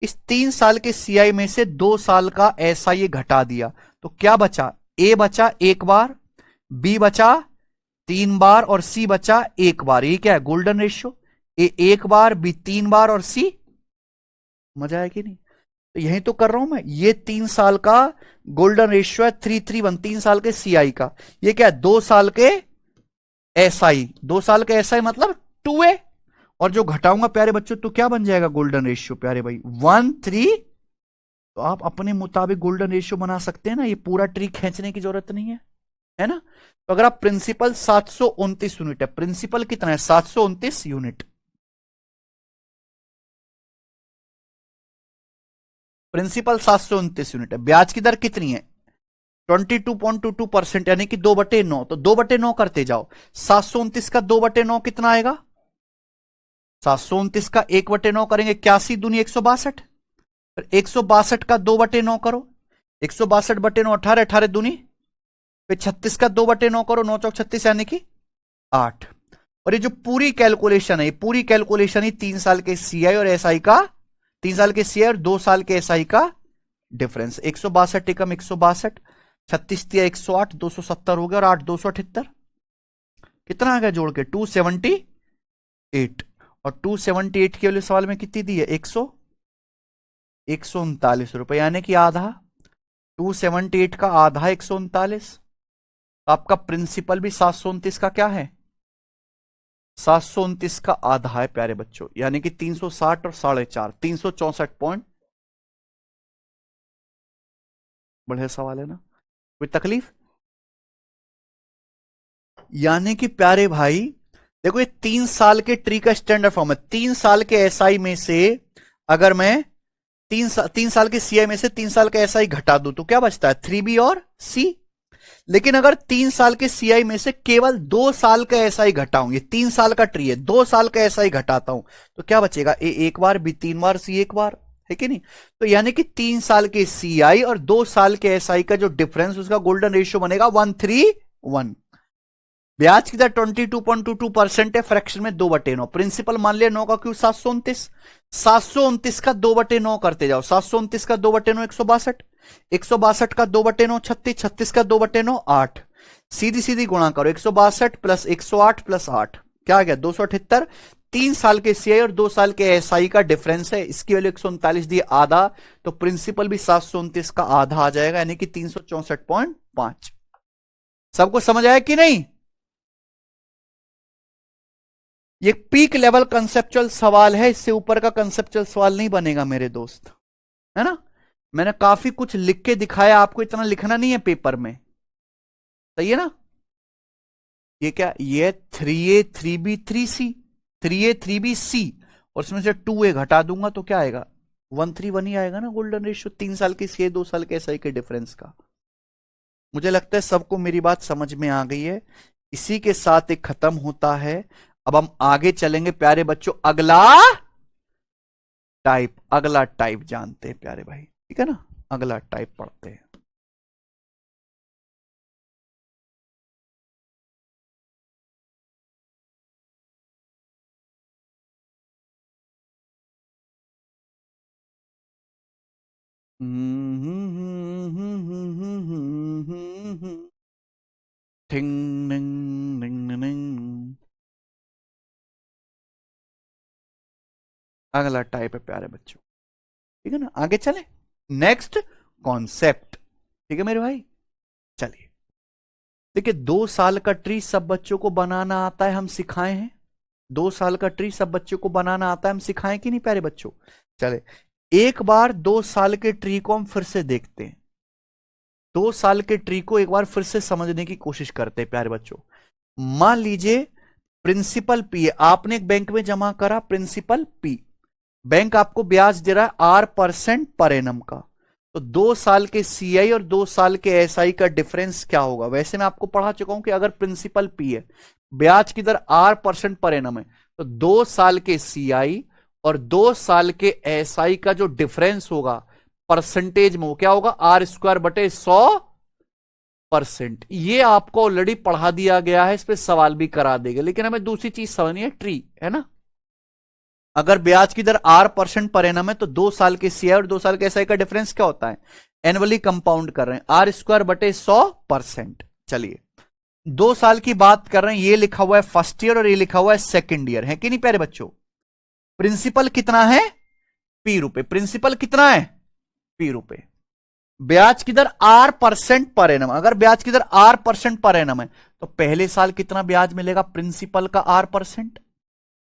A: इस 3 साल के सीआई में से 2 साल का एसआई घटा दिया तो क्या बचा, ए बचा 1 बार, बी बचा 3 बार और सी बचा 1 बार। ये क्या है गोल्डन रेशियो, ए 1 बार, बी 3 बार और सी। मजा आया कि नहीं। तो यही तो कर रहा हूं मैं, ये 3 साल का गोल्डन रेशियो है 3:3:1, 3 साल के सीआई का। ये क्या है 2 साल के एसआई, 2 साल के एसआई मतलब 2A, और जो घटाऊंगा प्यारे बच्चों तो क्या बन जाएगा गोल्डन रेशियो प्यारे भाई 1:3। तो आप अपने मुताबिक गोल्डन रेशियो बना सकते हैं ना, ये पूरा ट्री खींचने की जरूरत नहीं है ना। तो अगर आप प्रिंसिपल 729 यूनिट है, प्रिंसिपल कितना है 729 यूनिट, प्रिंसिपल 729 यूनिट है। ब्याज की दर कितनी है 22.22% यानी कि 2/9। तो 2/9 करते जाओ, 729 का 2/9 कितना आएगा, 729 का 1/9 करेंगे 81 दूनी 162, फिर 162 का 2/9 करो, 162/9 18, 18 दूनी, फिर 36 का 2/9 करो, 9 चौक 36 यानी कि 8। और ये जो पूरी कैलकुलेशन है, ये पूरी कैलकुलेशन ही 3 साल के सीआई और एसआई का, 3 साल के सीआई और 2 साल के एसआई का डिफरेंस। 162 एकम 162, 36 दिया 108, 270 हो गया और 8 278, कितना आ गया जोड़ के 278। और 278 के वाले सवाल में कितनी दी है 139 रुपए, यानी कि आधा, 278 का आधा 139। आपका प्रिंसिपल भी 729 का क्या है 729 का आधा है प्यारे बच्चों, यानी कि 360 और 4.5 364 पॉइंट। बढ़िया सवाल है ना, कोई तकलीफ। यानी कि प्यारे भाई देखो ये 3 साल के ट्री का स्टैंडर्ड फॉर्म है। 3 साल के एसआई में से अगर मैं 3 साल के सीआई में से 3 साल का एसआई घटा दूं तो क्या बचता है 3B और सी। लेकिन अगर 3 साल के सीआई में से केवल 2 साल का एसआई घटाऊं, ये 3 साल का ट्री है, 2 साल का एसआई घटाता हूं तो क्या बचेगा ए 1 बार, बी 3 बार, सी 1 बार, है कि नहीं। तो यानी कि 3 साल के सीआई और 2 साल के एसआई का जो डिफरेंस उसका गोल्डन रेशियो बनेगा 1:3:1। ब्याज की दर 22.22% है, फ्रैक्शन में 2/9। प्रिंसिपल मान लिया 9 का क्यों 729, 729 का 2/9 करते जाओ। 729 का 2/9 162, 162 का 2/9 36, 36 का 2/9 8। सीधी सीधी गुणा करो, 162 प्लस 108 प्लस 8 क्या आ गया 278। 3 साल के सीआई और 2 साल के एसआई का डिफरेंस है, इसकी वैल्यू 139 दी आधा, तो प्रिंसिपल भी 729 का आधा आ जाएगा, यानी कि 364.5। सबको समझ आया कि नहीं? ये पीक लेवल कंसेप्चुअल सवाल है, इससे ऊपर का कंसेप्चुअल सवाल नहीं बनेगा मेरे दोस्त, है ना। मैंने काफी कुछ लिख के दिखाया आपको, इतना लिखना नहीं है पेपर में, सही है ना। ये क्या, ये 3A 3B 3C, 3A 3B C, और उसमें से 2A घटा दूंगा तो क्या आएगा 1:1 ही आएगा ना गोल्डन रेशियो, 3 साल की सीए 2 साल के एसआई के डिफरेंस का। मुझे लगता है सबको मेरी बात समझ में आ गई है। इसी के साथ एक खत्म होता है। अब हम आगे चलेंगे प्यारे बच्चों, अगला टाइप जानते हैं प्यारे भाई, ठीक है ना। अगला टाइप पढ़ते हैं। अगला टाइप है प्यारे बच्चों, ठीक है ना। आगे चले, नेक्स्ट कॉन्सेप्ट, ठीक है मेरे भाई। चलिए देखिए, 2 साल का ट्री सब बच्चों को बनाना आता है, हम सिखाए हैं। 2 साल का ट्री सब बच्चों को बनाना आता है, हम सिखाएं कि नहीं प्यारे बच्चों। चले एक बार 2 साल के ट्री को हम फिर से देखते हैं। 2 साल के ट्री को एक बार फिर से समझने की कोशिश करते हैं प्यारे बच्चों। मान लीजिए प्रिंसिपल पी है, आपने एक बैंक में जमा करा, प्रिंसिपल पी, बैंक आपको ब्याज दे रहा है R% पर एनम का। तो 2 साल के सीआई और 2 साल के एसआई का डिफरेंस क्या होगा। वैसे मैं आपको पढ़ा चुका हूं कि अगर प्रिंसिपल पी है, ब्याज की दर R% पर एनम है, तो 2 साल के सीआई और 2 साल के एसआई का जो डिफरेंस होगा परसेंटेज में, वो क्या होगा R²/100%। ये आपको ऑलरेडी पढ़ा दिया गया है, इस पे सवाल भी करा देगा, लेकिन हमें दूसरी चीज समझनी है, ट्री है ना। अगर ब्याज की दर R% पर एनम है, तो 2 साल के सीआई और 2 साल के एसआई का डिफरेंस क्या होता है, एनुअली कंपाउंड कर रहे हैं, R²/100%। चलिए 2 साल की बात कर रहे हैं, ये लिखा हुआ है फर्स्ट ईयर और ये लिखा हुआ है सेकेंड ईयर, है कि नहीं प्यारे बच्चों। प्रिंसिपल कितना है P रुपए, प्रिंसिपल कितना है P रुपए, ब्याज की दर R% पर एनम। अगर ब्याज की दर R% पर एनम है, तो पहले साल कितना ब्याज मिलेगा प्रिंसिपल का R%।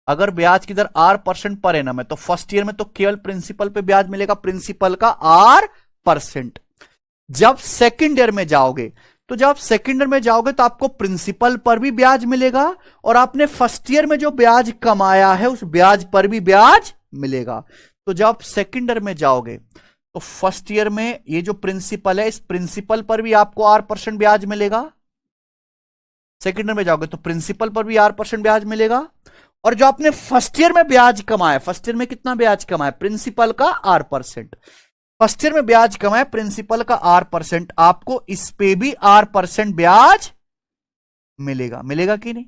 A: अगर ब्याज की दर R% पर एनम है, तो फर्स्ट ईयर में तो केवल प्रिंसिपल पे ब्याज मिलेगा, प्रिंसिपल का R%। जब सेकंड ईयर में जाओगे, तो आपको प्रिंसिपल पर भी ब्याज मिलेगा, और आपने फर्स्ट ईयर में जो ब्याज कमाया है उस ब्याज पर भी ब्याज मिलेगा। तो जब सेकंड ईयर में जाओगे, तो फर्स्ट ईयर में ये जो प्रिंसिपल है, इस प्रिंसिपल पर भी आपको R% ब्याज मिलेगा। सेकंड ईयर में जाओगे तो प्रिंसिपल पर भी R% ब्याज मिलेगा, और जो आपने फर्स्ट ईयर में ब्याज कमाया, फर्स्ट ईयर में कितना ब्याज कमाया, प्रिंसिपल का R%, फर्स्ट ईयर में ब्याज कमाया प्रिंसिपल का R%, आपको इस पे भी R% ब्याज मिलेगा। मिलेगा कि नहीं,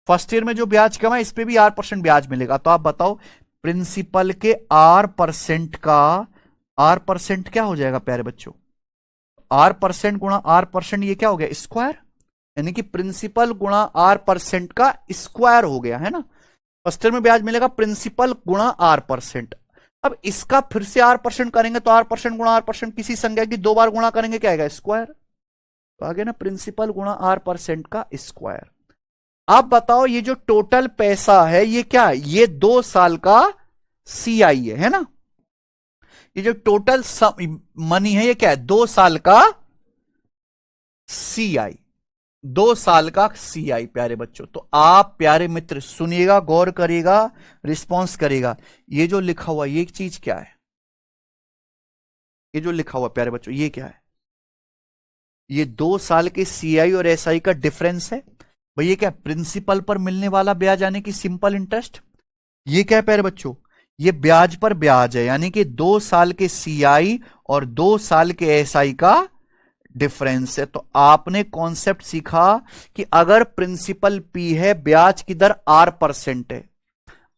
A: फर्स्ट ईयर में जो ब्याज कमाया इस पे भी R% ब्याज मिलेगा। तो आप बताओ प्रिंसिपल के R% का R% क्या हो जाएगा प्यारे बच्चों, R% गुणा R%, ये क्या हो गया स्क्वायर, यानी कि प्रिंसिपल गुणा R% का स्क्वायर हो गया, है ना। फर्स्ट ईयर में ब्याज मिलेगा प्रिंसिपल गुणा R%। अब इसका फिर से R% करेंगे, तो R% गुणा R% किसी संख्या की 2 बार गुणा करेंगे, क्या आएगा स्क्वायर, तो आगे ना प्रिंसिपल गुणा R% का स्क्वायर। आप बताओ ये जो टोटल पैसा है ये क्या है, ये 2 साल का सीआई है ना। ये जो टोटल मनी है ये क्या है, 2 साल का सीआई, 2 साल का सीआई प्यारे बच्चों। तो आप प्यारे मित्र सुनिएगा, गौर करिएगा, रिस्पॉन्स करिएगा। ये जो लिखा हुआ ये चीज क्या है, ये जो लिखा हुआ प्यारे बच्चों ये क्या है, ये 2 साल के सीआई और एसआई का डिफरेंस है भाई। ये क्या, प्रिंसिपल पर मिलने वाला ब्याज यानी कि सिंपल इंटरेस्ट। ये क्या है प्यारे बच्चों, ये ब्याज पर ब्याज है, यानी कि 2 साल के सीआई और 2 साल के एसआई का डिफरेंस है। तो आपने कॉन्सेप्ट सीखा कि अगर प्रिंसिपल पी है, ब्याज की दर R% है।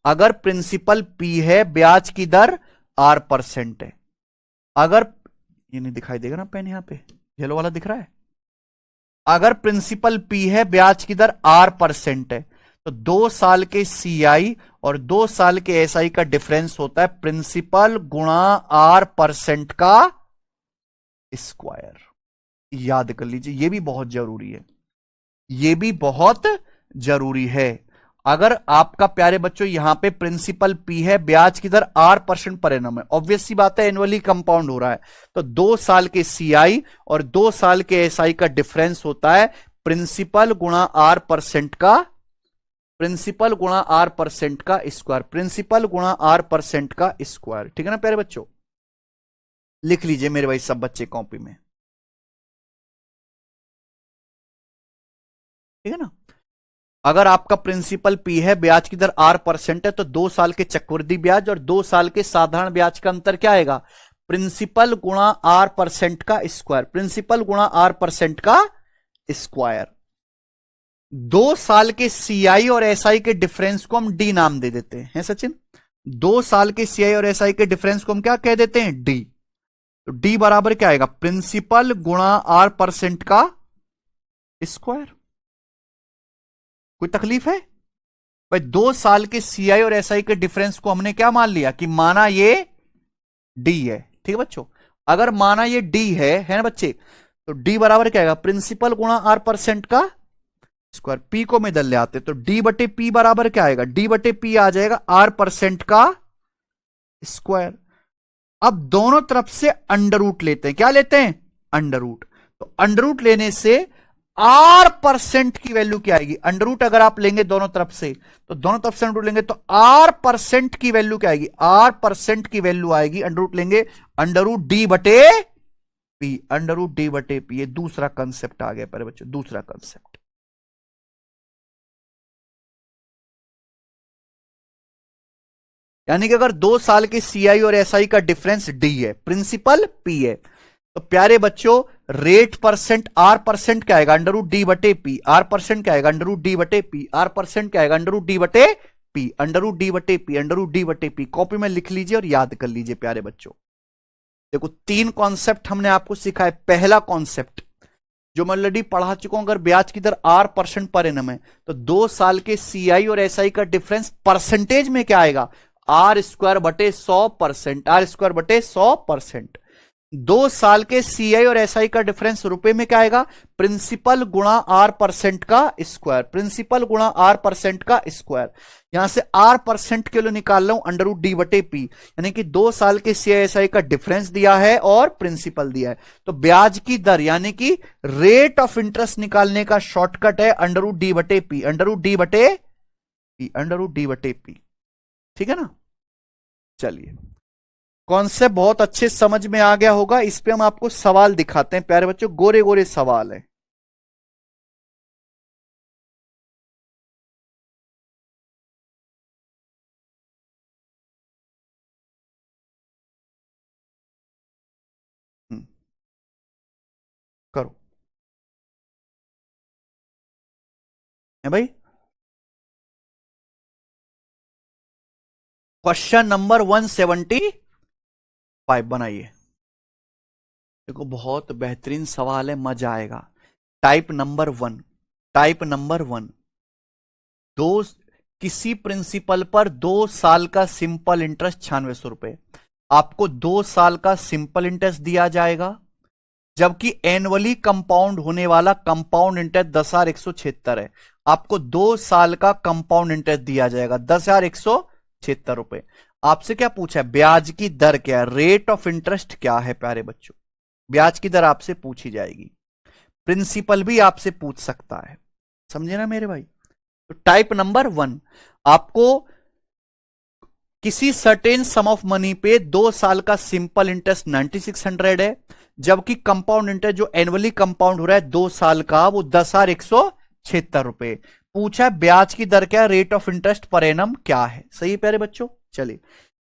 A: अगर प्रिंसिपल पी है, ब्याज की दर R% है। अगर ये नहीं दिखाई देगा ना पेन, यहां पे येलो वाला दिख रहा है। अगर प्रिंसिपल पी है, ब्याज की दर R% है, तो 2 साल के CI और 2 साल के SI का डिफरेंस होता है प्रिंसिपल गुणा R% का स्क्वायर। याद कर लीजिए, यह भी बहुत जरूरी है, यह भी बहुत जरूरी है। अगर आपका प्यारे बच्चों यहां पे प्रिंसिपल पी है, ब्याज की दर R% पर एनम है, ऑब्वियस सी बात है एनुअली कंपाउंड हो रहा है, तो 2 साल के CI और 2 साल के SI का डिफरेंस होता है प्रिंसिपल गुणा R% का, प्रिंसिपल गुणा R% का स्क्वायर, प्रिंसिपल गुणा R% का स्क्वायर। ठीक है ना प्यारे बच्चों, लिख लीजिए मेरे भाई सब बच्चे कॉपी में, ठीक है ना। अगर आपका प्रिंसिपल पी है, ब्याज की दर R% है, तो 2 साल के चक्रवृद्धि ब्याज और 2 साल के साधारण ब्याज का अंतर क्या आएगा, प्रिंसिपल गुणा R% का स्क्वायर, प्रिंसिपल गुणा R% का स्क्वायर। 2 साल के CI और SI के डिफरेंस को हम D नाम दे देते हैं सचिन। 2 साल के CI और SI के डिफरेंस को हम क्या कह देते हैं, D। तो D बराबर क्या आएगा, प्रिंसिपल गुणा R% का स्क्वायर। कोई तकलीफ है भाई? 2 साल के CI और SI के डिफरेंस को हमने क्या मान लिया कि माना ये D है। ठीक है बच्चों, अगर माना ये D है ना बच्चे, तो D बराबर क्या आएगा, प्रिंसिपल गुणा R% का स्क्वायर। P को में इधर ले आते तो D बटे P बराबर क्या आएगा, D बटे P आ जाएगा R% का स्क्वायर। अब दोनों तरफ से अंडर रूट लेते हैं, क्या लेते हैं, अंडर रूट। तो अंडर रूट लेने से R% की वैल्यू क्या आएगी, अंडर रूट अगर आप लेंगे दोनों तरफ से, तो दोनों तरफ से अंडर रूट लेंगे तो R% की वैल्यू क्या आएगी, R% की वैल्यू आएगी, अंडर रूट लेंगे अंडर रूट D बटे P, अंडर रूट D बटे P। ये दूसरा कंसेप्ट आ गया पर बच्चों, दूसरा कंसेप्ट। यानी कि अगर 2 साल के CI और SI का डिफरेंस D है, प्रिंसिपल P है, तो प्यारे बच्चों रेट परसेंट R% क्या आएगा, अंडर रूट D बटे P। R% क्या आएगा, अंडर रूट D बटे P। R% क्या आएगा, अंडर रूट D बटे P, अंडर रूट D बटे P, अंडर रूट D बटे P। कॉपी में लिख लीजिए और याद कर लीजिए प्यारे बच्चों। देखो 3 कॉन्सेप्ट हमने आपको सिखाया। पहला कॉन्सेप्ट जो मैं ऑलरेडी पढ़ा चुका हूं, अगर ब्याज की दर R% पर एनम है, तो 2 साल के CI और SI का डिफरेंस परसेंटेज में क्या आएगा, R² बटे 100%, R² बटे 100%। 2 साल के CI और SI का डिफरेंस रुपए में क्या आएगा, प्रिंसिपल गुणा R% का स्क्वायर, प्रिंसिपल गुणा R% का स्क्वायर। यहां से R% के लिए निकाल रहा हूं अंडर रूट D बटे P, यानी कि 2 साल के CI SI का डिफरेंस दिया है और प्रिंसिपल दिया है। तो ब्याज की दर यानी कि रेट ऑफ इंटरेस्ट निकालने का शॉर्टकट है अंडर रूट D बटे P, अंडर रूट D बटे P, अंडर रूट D बटे P। ठीक है ना। चलिए, कॉन्सेप्ट बहुत अच्छे समझ में आ गया होगा। इस पे हम आपको सवाल दिखाते हैं प्यारे बच्चों, गोरे गोरे सवाल है। करो है भाई। क्वेश्चन नंबर 175 बनाइए। देखो बहुत बेहतरीन सवाल है, मजा आएगा। टाइप नंबर 1, टाइप नंबर 1, दो किसी प्रिंसिपल पर 2 साल का सिंपल इंटरेस्ट 9600 रुपए। आपको 2 साल का सिंपल इंटरेस्ट दिया जाएगा, जबकि एनुअली कंपाउंड होने वाला कंपाउंड इंटरेस्ट 10,176 है। आपको 2 साल का कंपाउंड इंटरेस्ट दिया जाएगा 10,176 रुपए। आपसे क्या पूछा है, ब्याज की दर क्या है, रेट ऑफ इंटरेस्ट क्या है प्यारे बच्चों। ब्याज की दर आपसे पूछी जाएगी, प्रिंसिपल भी आपसे पूछ सकता है, समझे ना मेरे भाई। तो टाइप नंबर 1, आपको किसी सर्टेन सम ऑफ मनी पे 2 साल का सिंपल इंटरेस्ट 9600 है, जबकि कंपाउंड इंटरेस्ट जो एनुअली कंपाउंड हो रहा है 2 साल का वो 10,176 रुपए। पूछा ब्याज की दर क्या, rate of interest per annum क्या है। सही है प्यारे बच्चों। चलिए,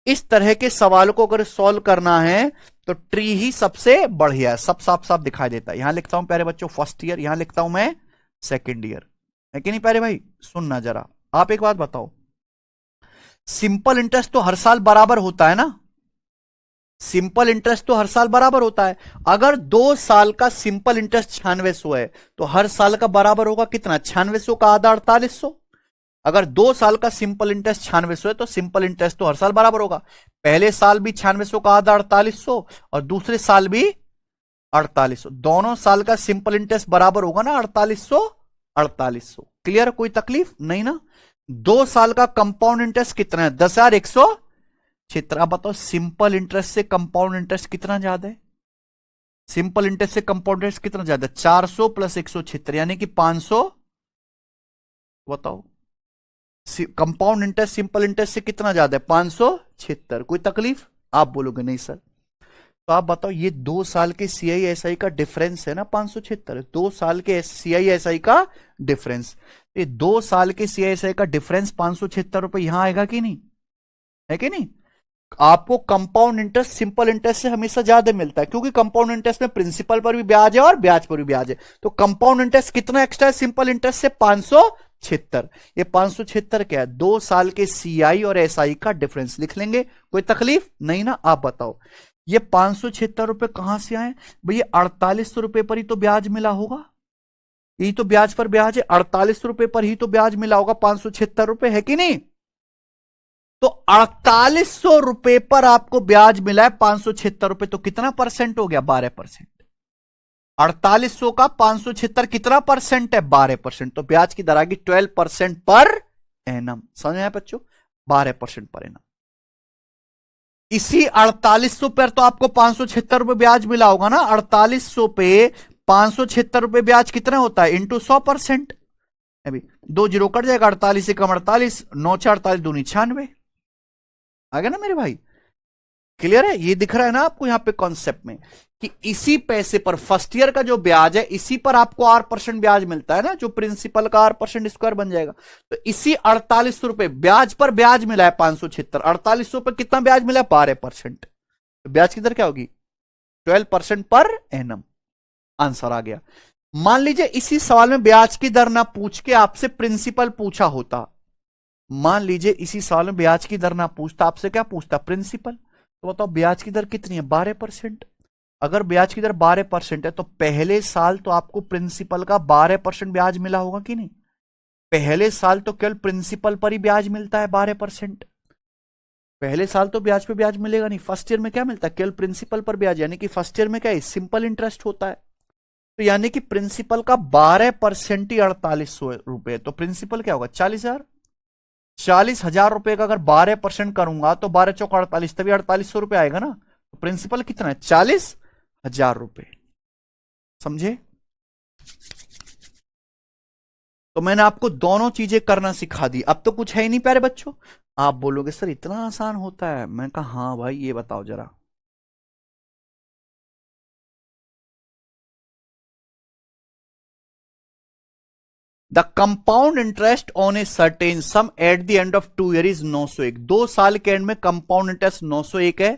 A: इस तरह के सवाल को अगर सॉल्व करना है तो ट्री ही सबसे बढ़िया है, सब साफ साफ दिखाई देता है। यहां लिखता हूं प्यारे बच्चों फर्स्ट ईयर, यहां लिखता हूं मैं सेकेंड ईयर, है कि नहीं प्यारे भाई? सुनना जरा, आप एक बात बताओ, सिंपल इंटरेस्ट तो हर साल बराबर होता है ना? सिंपल इंटरेस्ट तो हर साल बराबर होता है। अगर 2 साल का सिंपल इंटरेस्ट 9600 है तो हर साल का बराबर होगा कितना? 9600 का आधा 4800। अगर 2 साल का सिंपल इंटरेस्ट 9600 है तो सिंपल इंटरेस्ट तो हर साल बराबर होगा। पहले साल भी 9600 का आधा 4800 और दूसरे साल भी 4800, दोनों साल का सिंपल इंटरेस्ट बराबर होगा ना 4800 4800। क्लियर? कोई तकलीफ नहीं ना? 2 साल का कंपाउंड इंटरेस्ट कितना है? 10,176। अब बताओ सिंपल इंटरेस्ट से कंपाउंड इंटरेस्ट कितना ज्यादा है? सिंपल इंटरेस्ट से कंपाउंड इंटरेस्ट कितना ज्यादा है? 400 प्लस 176 यानी कि 500। बताओ कंपाउंड इंटरेस्ट सिंपल इंटरेस्ट से कितना ज्यादा है? 576। कोई तकलीफ? आप बोलोगे नहीं सर। तो आप बताओ ये 2 साल के CISI का डिफरेंस है ना 576, 2 साल के CISI का डिफरेंस, ये 2 साल के CISI का डिफरेंस 576 रुपए यहां आएगा कि नहीं? है कि नहीं? आपको कंपाउंड इंटरेस्ट सिंपल इंटरेस्ट से हमेशा ज्यादा मिलता है क्योंकि कंपाउंड इंटरेस्ट में प्रिंसिपल पर भी ब्याज है और ब्याज पर भी ब्याज है। तो कंपाउंड इंटरेस्ट कितना एक्स्ट्रा है सिंपल इंटरेस्ट से? 576। ये 576 क्या है? 2 साल के CI और SI का डिफरेंस लिख लेंगे। कोई तकलीफ नहीं ना? आप बताओ ये 576 रुपए कहां से आए भैया? 4800 रुपए पर ही तो ब्याज मिला होगा, यही तो ब्याज पर ब्याज है, 4800 रुपए पर ही तो ब्याज मिला होगा 576 रुपए, है कि नहीं? तो 4800 रुपए पर आपको ब्याज मिला है 576 रुपए, तो कितना परसेंट हो गया? 12%। 4800 का 576 कितना परसेंट है? 12%। तो ब्याज की दर आ गई 12% पर एनम। समझ आया बच्चों? 12% पर एनम। इसी 4800 पर तो आपको 576 रुपए ब्याज मिला होगा ना? 4800 पे 576 रुपए ब्याज कितना होता है? इंटू 100%। अभी 2 जीरो कट जाएगा, 48 से कम 48, 9 4 48 दूनी 96। आ गया ना मेरे भाई? क्लियर है? ये दिख रहा है ना आपको यहां पे कॉन्सेप्ट में कि इसी पैसे पर फर्स्ट ईयर का जो ब्याज है इसी पर आपको 8% ब्याज मिलता है ना, जो प्रिंसिपल का 8% स्क्वायर बन जाएगा। तो इसी 4800 रुपए ब्याज पर ब्याज मिला है 576, 4800 पर कितना ब्याज मिला है? 12%। तो ब्याज की दर क्या होगी? 12% पर एनम। आंसर आ गया। मान लीजिए इसी सवाल में ब्याज की दर ना पूछ के आपसे प्रिंसिपल पूछा होता, मान लीजिए इसी सवाल में ब्याज की दर ना पूछता, आपसे क्या पूछता? प्रिंसिपल। तो बताओ ब्याज की दर कितनी है? 12%। अगर ब्याज की दर 12% है तो पहले साल तो आपको प्रिंसिपल का 12% ब्याज मिला होगा कि नहीं? पहले साल तो केवल प्रिंसिपल पर ही ब्याज मिलता है 12%। पहले साल तो ब्याज पे ब्याज मिलेगा नहीं। फर्स्ट ईयर में क्या मिलता है? केवल प्रिंसिपल पर ब्याज, यानी कि फर्स्ट ईयर में क्या है? सिंपल इंटरेस्ट होता है। तो यानी कि प्रिंसिपल का 12% ही 4800 रुपए, तो प्रिंसिपल क्या होगा? 40,000। 40,000 रुपए का अगर 12% करूंगा तो 12 चौक 48, तभी 4800 रुपए आएगा ना। तो प्रिंसिपल कितना है? 40,000 रुपए। समझे? तो मैंने आपको दोनों चीजें करना सिखा दी। अब तो कुछ है ही नहीं प्यारे बच्चों। आप बोलोगे सर इतना आसान होता है? मैं कहा हाँ भाई, ये बताओ जरा। The compound interest on a certain some at the end of 2 year is 901। 2 साल के एंड में कंपाउंड इंटरेस्ट 901 है।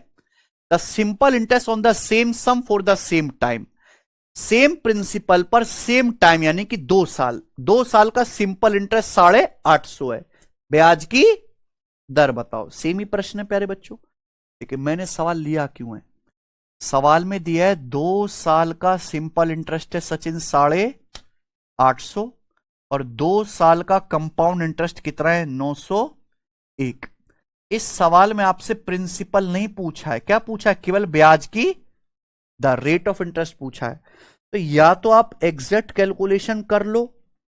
A: The simple interest on the same sum for the same time, same principal पर सेम टाइम यानी कि 2 साल, 2 साल का सिंपल इंटरेस्ट 850 है। ब्याज की दर बताओ। सेम ही प्रश्न है प्यारे बच्चों, लेकिन मैंने सवाल लिया क्यों है? सवाल में दिया है 2 साल का सिंपल इंटरेस्ट है सचिन 850 और 2 साल का कंपाउंड इंटरेस्ट कितना है? 901। इस सवाल में आपसे प्रिंसिपल नहीं पूछा है, क्या पूछा है? केवल ब्याज की दर, रेट ऑफ इंटरेस्ट पूछा है। तो या तो आप एग्जैक्ट कैलकुलेशन कर लो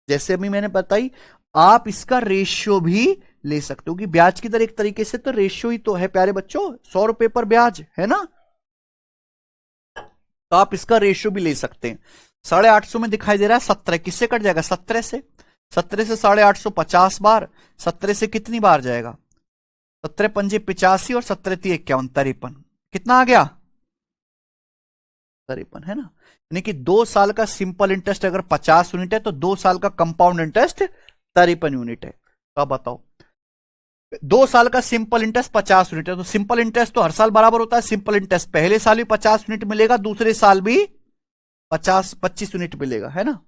A: जैसे अभी मैंने बताई, आप इसका रेशियो भी ले सकते हो कि ब्याज की दर एक तरीके से तो रेशियो ही तो है प्यारे बच्चों, 100 रुपए पर ब्याज है ना, तो आप इसका रेशियो भी ले सकते हैं। 850 में दिखाई दे रहा है 17, किससे कट जाएगा? 17 से। 17 से 850 50 बार, 17 से कितनी बार जाएगा? 17 पंजे 85 और 17 3 51 53। कितना आ गया? 53 है ना। यानी कि 2 साल का सिंपल इंटरेस्ट अगर 50 यूनिट है तो 2 साल का कंपाउंड इंटरेस्ट 53 यूनिट है। तो अब बताओ 2 साल का सिंपल इंटरेस्ट 50 यूनिट है, तो सिंपल इंटरेस्ट तो हर साल बराबर होता है। सिंपल इंटरेस्ट पहले साल भी 50 यूनिट मिलेगा, दूसरे साल भी 25 यूनिट मिलेगा, है ना।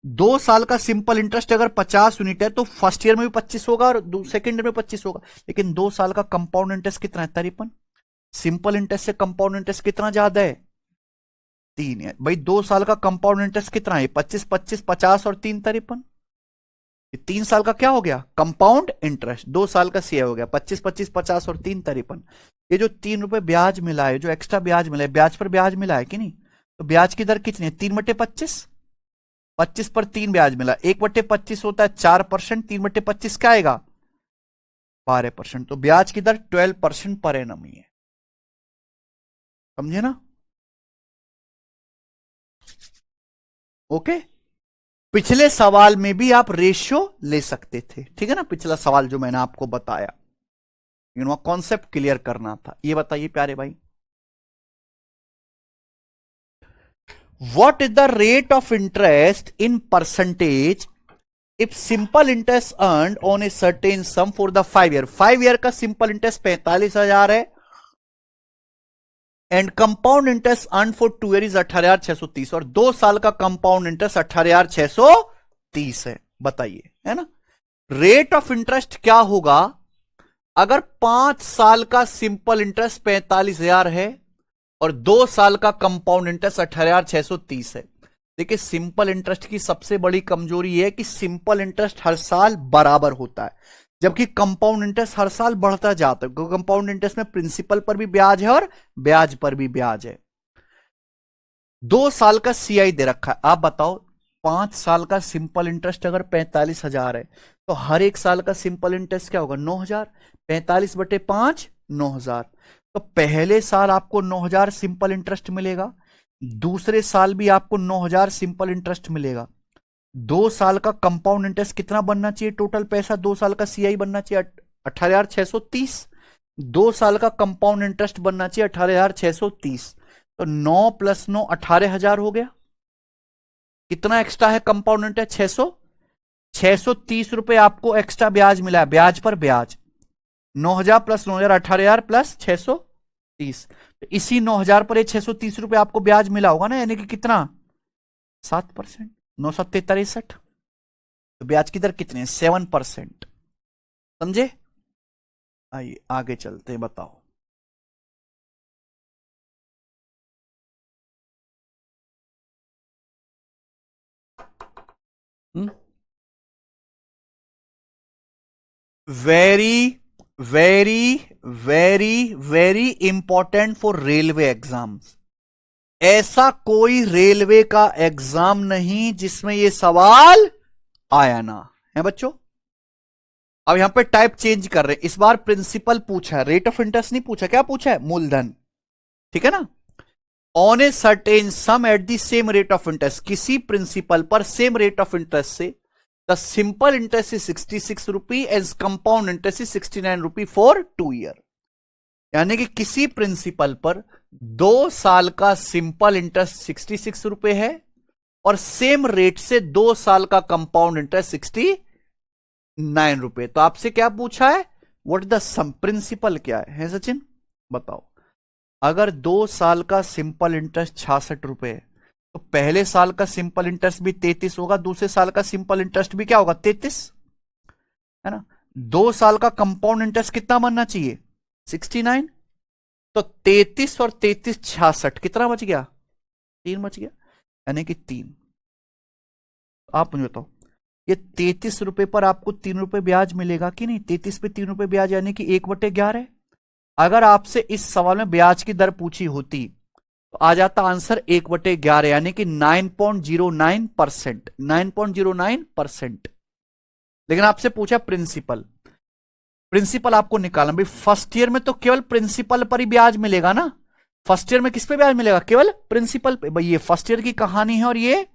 A: 2 साल का सिंपल इंटरेस्ट अगर 50 यूनिट है तो फर्स्ट ईयर में भी 25 होगा और सेकेंड ईयर में 25 होगा। लेकिन 2 साल का कंपाउंड इंटरेस्ट कितना है? 53। सिंपल इंटरेस्ट से कंपाउंड इंटरेस्ट कितना ज्यादा है? 3 है भाई। 2 साल का कंपाउंड इंटरेस्ट कितना है? 25, 25, 50 और 3 53। 3 साल का क्या हो गया? Compound interest. 2 साल का सीए हो गया 25, 25, 50 और 3 53। ये जो 3 रुपए ब्याज मिला है, जो एक्स्ट्रा ब्याज मिला है, ब्याज पर ब्याज मिला है कि नहीं? तो ब्याज की दर कितनी है? 3/25। 25 पर 3 ब्याज मिला, 1/25 होता है 4%, 3/25 क्या आएगा? 12%। तो ब्याज की दर 12% पर एनम ही है। समझे ना? ओके। पिछले सवाल में भी आप रेशियो ले सकते थे, ठीक है ना। पिछला सवाल जो मैंने आपको बताया, लेकिन वह कॉन्सेप्ट क्लियर करना था। ये बताइए प्यारे भाई, what is the rate of interest in percentage if simple interest earn on a certain some for the 5 year. 5 year का सिंपल इंटरेस्ट 45,000 है and compound interest earn for 2 year is 18,630 और 2 साल का कंपाउंड इंटरेस्ट 18,630 है। बताइए, है ना। Rate of interest क्या होगा अगर 5 साल का सिंपल इंटरेस्ट 45,000 है और 2 साल का कंपाउंड इंटरेस्ट 18,630 है। देखिए, सिंपल इंटरेस्ट की सबसे बड़ी कमजोरी है कि सिंपल इंटरेस्ट हर साल बराबर होता है, जबकि कंपाउंड इंटरेस्ट हर साल बढ़ता जाता है, क्योंकि कंपाउंड इंटरेस्ट में प्रिंसिपल पर भी ब्याज है और ब्याज पर भी ब्याज है। 2 साल का सीआई दे रखा है। आप बताओ, 5 साल का सिंपल इंटरेस्ट अगर 45,000 है तो हर एक साल का सिंपल इंटरेस्ट क्या होगा? 9,000। 45/5 9,000। तो पहले साल आपको 9,000 सिंपल इंटरेस्ट मिलेगा, दूसरे साल भी आपको 9,000 सिंपल इंटरेस्ट मिलेगा। 2 साल का कंपाउंड इंटरेस्ट कितना बनना चाहिए? टोटल पैसा 2 साल का सीआई बनना चाहिए 18,630। 2 साल का कंपाउंड इंटरेस्ट बनना चाहिए 18,630। तो 9 + 9 18,000 हो गया। कितना एक्स्ट्रा है कंपाउंड इंटरेस्ट? 630 रुपए आपको एक्स्ट्रा ब्याज मिला है, ब्याज पर ब्याज। 9,000 + 9,000 18,000 + 630। तो इसी 9,000 पर 630 रुपए आपको ब्याज मिला होगा ना, यानी कि कितना? 7%। 9 × 7 = 63। तो ब्याज की दर कितनी है? 7%। समझे? आइए आगे चलते हैं, बताओ। Very very very very important for railway exams. ऐसा कोई रेलवे का एग्जाम नहीं जिसमें यह सवाल आया ना है बच्चों। अब यहां पे टाइप चेंज कर रहे हैं, इस बार प्रिंसिपल पूछा है, रेट ऑफ इंटरेस्ट नहीं पूछा। क्या पूछा है? मूलधन। ठीक है ना। On a certain some at the same rate of interest, किसी प्रिंसिपल पर सेम रेट ऑफ इंटरेस्ट से the simple interest is 66 rupee and compound interest is 69 rupee for 2 year. यानी कि किसी प्रिंसिपल पर 2 साल का सिंपल इंटरेस्ट 66 रुपए है और सेम रेट से 2 साल का कंपाउंड इंटरेस्ट 69 रुपए। तो आपसे क्या पूछा है? व्हाट द सम, प्रिंसिपल क्या है सचिन? बताओ। अगर 2 साल का सिंपल इंटरेस्ट 66 रुपए है तो पहले साल का सिंपल इंटरेस्ट भी 33 होगा, दूसरे साल का सिंपल इंटरेस्ट भी क्या होगा? 33, है ना। 2 साल का कंपाउंड इंटरेस्ट कितना बनना चाहिए? 69। तो 33 और 33 66, कितना बच गया? 3 बच गया, यानी कि 3। आप मुझे बताओ, ये 33 रुपए पर आपको 3 रुपए ब्याज मिलेगा कि नहीं? 33 पे 3 रुपए ब्याज, यानी कि 1/11। अगर आपसे इस सवाल में ब्याज की दर पूछी होती तो आ जाता आंसर 1/11, यानी कि 9.09%। 9.09%। लेकिन आपसे पूछा प्रिंसिपल। प्रिंसिपल आपको निकालना भाई। फर्स्ट ईयर में तो केवल प्रिंसिपल पर ही ब्याज मिलेगा ना। फर्स्ट ईयर में किस पे ब्याज मिलेगा? केवल प्रिंसिपल पे। भाई ये फर्स्ट ईयर की कहानी है और ये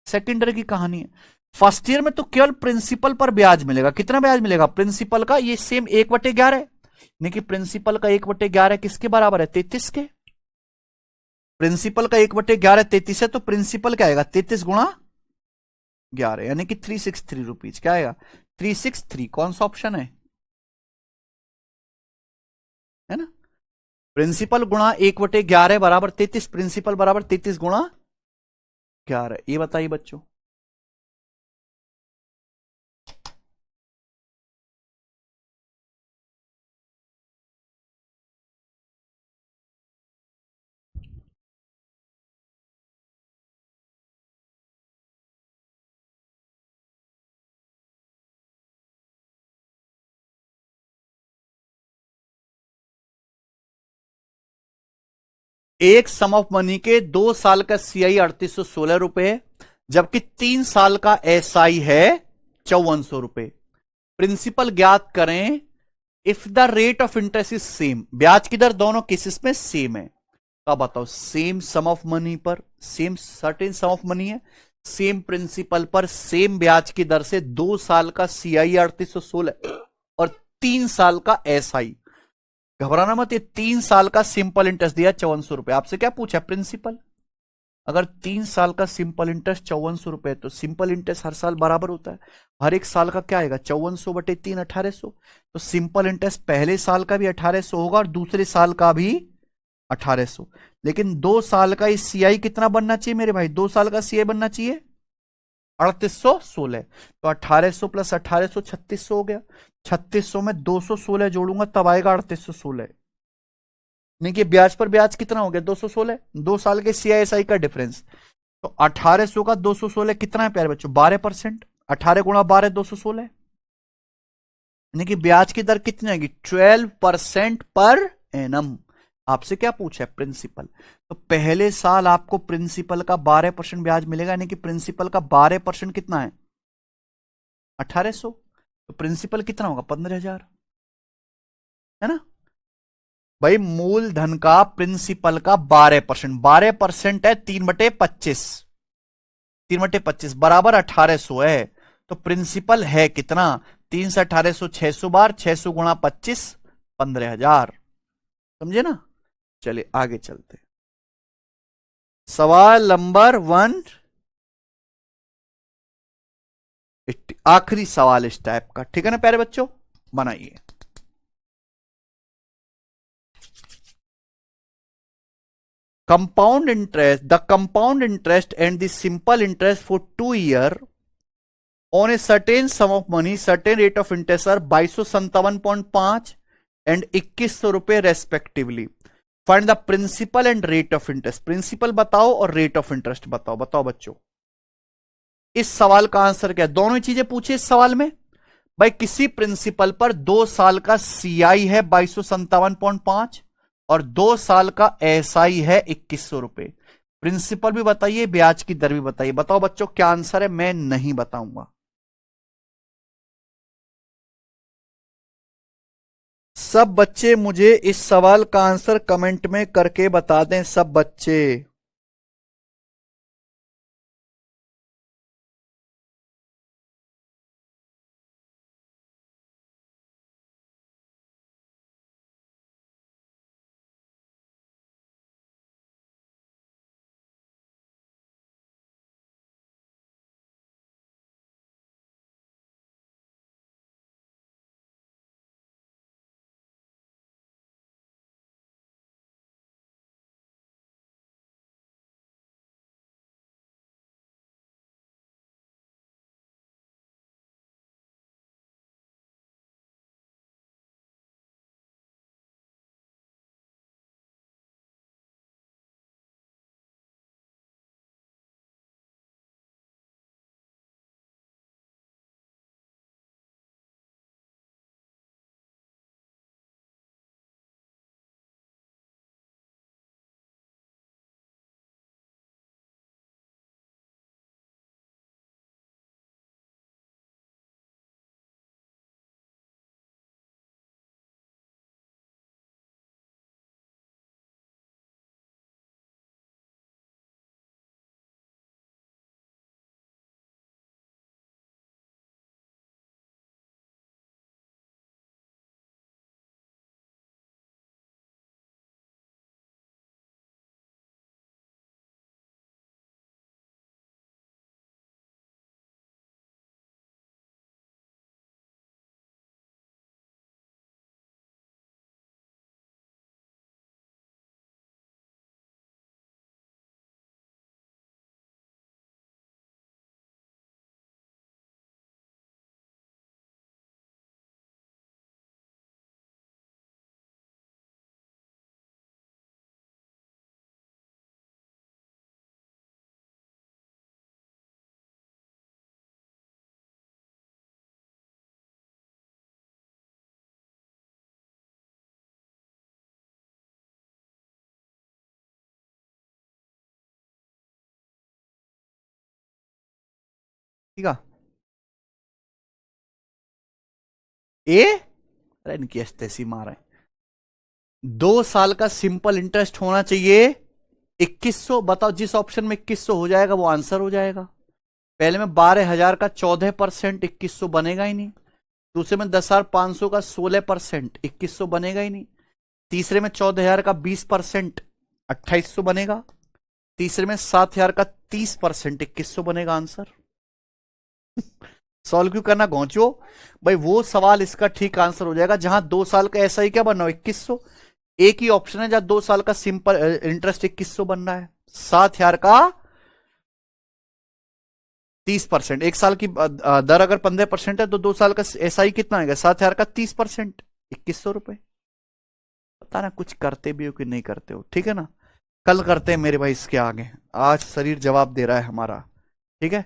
A: सेकेंड ईयर की कहानी है। फर्स्ट ईयर में तो केवल प्रिंसिपल पर ब्याज मिलेगा। कितना ब्याज मिलेगा प्रिंसिपल का? ये सेम 1/11 है, यानी कि प्रिंसिपल का 1/11 किसके बराबर है? 33 के। प्रिंसिपल का 1/11 33 है, तो प्रिंसिपल क्या आएगा? 33 × 11, यानी कि 363 रुपीज। क्या आएगा? 363। कौन सा ऑप्शन है? है ना। प्रिंसिपल गुणा 1/11 बराबर 33, प्रिंसिपल बराबर 33 गुणा 11, ये बताइए बच्चों। एक सम ऑफ मनी के 2 साल का सीआई 3816 रुपए है, जबकि 3 साल का एसआई है 5400 रुपए। प्रिंसिपल ज्ञात करें if the rate of interest is same, ब्याज की दर दोनों केसेस में सेम है। तो आप बताओ, सेम सम ऑफ मनी पर same certain some of money है, सेम प्रिंसिपल पर सेम ब्याज की दर से 2 साल का सीआई 3816 और 3 साल का एसआई। घबराना मत, ये 3 साल का सिंपल इंटरेस्ट दिया 5400 रुपए। आपसे क्या पूछा, प्रिंसिपल। अगर 3 साल का सिंपल इंटरेस्ट 5400 रुपए, तो सिंपल इंटरेस्ट हर साल बराबर होता है, हर एक साल का क्या आएगा 5400/3 1800। तो सिंपल इंटरेस्ट पहले साल का भी 1800 होगा और दूसरे साल का भी 1800। लेकिन 2 साल का इस सीआई कितना बनना चाहिए मेरे भाई, 2 साल का सीआई बनना चाहिए 3816। तो 1800 प्लस 1800 3600 हो गया। 3600 में 216 जोड़ूंगा तब आएगा 3816। नहीं कि ब्याज पर ब्याज कितना हो गया 216, 2 साल के सीआईएसआई का डिफरेंस। तो 1800 का 216 कितना है प्यारे बच्चों, 12%। 18 गुणा 12 216, यानी कि ब्याज की दर कितनी आएगी 12% पर एनम। आपसे क्या पूछा है, प्रिंसिपल। तो पहले साल आपको प्रिंसिपल का 12% ब्याज मिलेगा, यानी कि प्रिंसिपल का 12% कितना है 1800। तो प्रिंसिपल कितना होगा 15,000, है ना भाई। मूलधन का प्रिंसिपल का 12%, 12% है 3/25, 3/25 बराबर 1800 है। तो प्रिंसिपल है कितना, 3 से 1800 600 बार, 600 गुणा 25 15,000। समझे ना। चलिए आगे चलते। सवाल नंबर 1, आखिरी सवाल इस टाइप का, ठीक है ना प्यारे बच्चों, बनाइए। compound interest, the compound interest and the simple interest for 2 years on a certain sum of money, certain rate of interest are 2257.5 and 2100 रुपए respectively. Find the principal and rate of interest. Principal बताओ और rate of interest बताओ। बताओ बच्चों, इस सवाल का answer क्या है, दोनों चीजें पूछे इस सवाल में। भाई किसी प्रिंसिपल पर 2 साल का सीआई है 2257.5 और 2 साल का एसआई है 2100 रुपए। प्रिंसिपल भी बताइए, ब्याज की दर भी बताइए। बताओ बच्चों क्या आंसर है, मैं नहीं बताऊंगा। सब बच्चे मुझे इस सवाल का आंसर कमेंट में करके बता दें, सब बच्चे। ठीक है। ए, अरे इनकी ऐसी मार है। 2 साल का सिंपल इंटरेस्ट होना चाहिए 2100। बताओ जिस ऑप्शन में 2100 हो जाएगा वो आंसर हो जाएगा। पहले में 12,000 का 14%, 2100 बनेगा ही नहीं। दूसरे में 10,500 का 16%, 2100 बनेगा ही नहीं। तीसरे में 14,000 का 20%, 2800 बनेगा। तीसरे में 7,000 का 30%, 2100 बनेगा आंसर। सॉल्व क्यों करना घोंचो भाई, वो सवाल इसका ठीक आंसर हो जाएगा जहां 2 साल का ऐसा ही क्या बनना हो 2100। एक ही ऑप्शन है जहां 2 साल का सिंपल इंटरेस्ट 2100 बनना है। 7,000 का 30%, 1 साल की दर अगर 15% है तो 2 साल का ऐसा ही कितना आएगा 7,000 का 30%, 2100 रुपए। पता ना कुछ करते भी हो कि नहीं करते हो, ठीक है ना। कल करते हैं मेरे भाई इसके आगे, आज शरीर जवाब दे रहा है हमारा, ठीक है।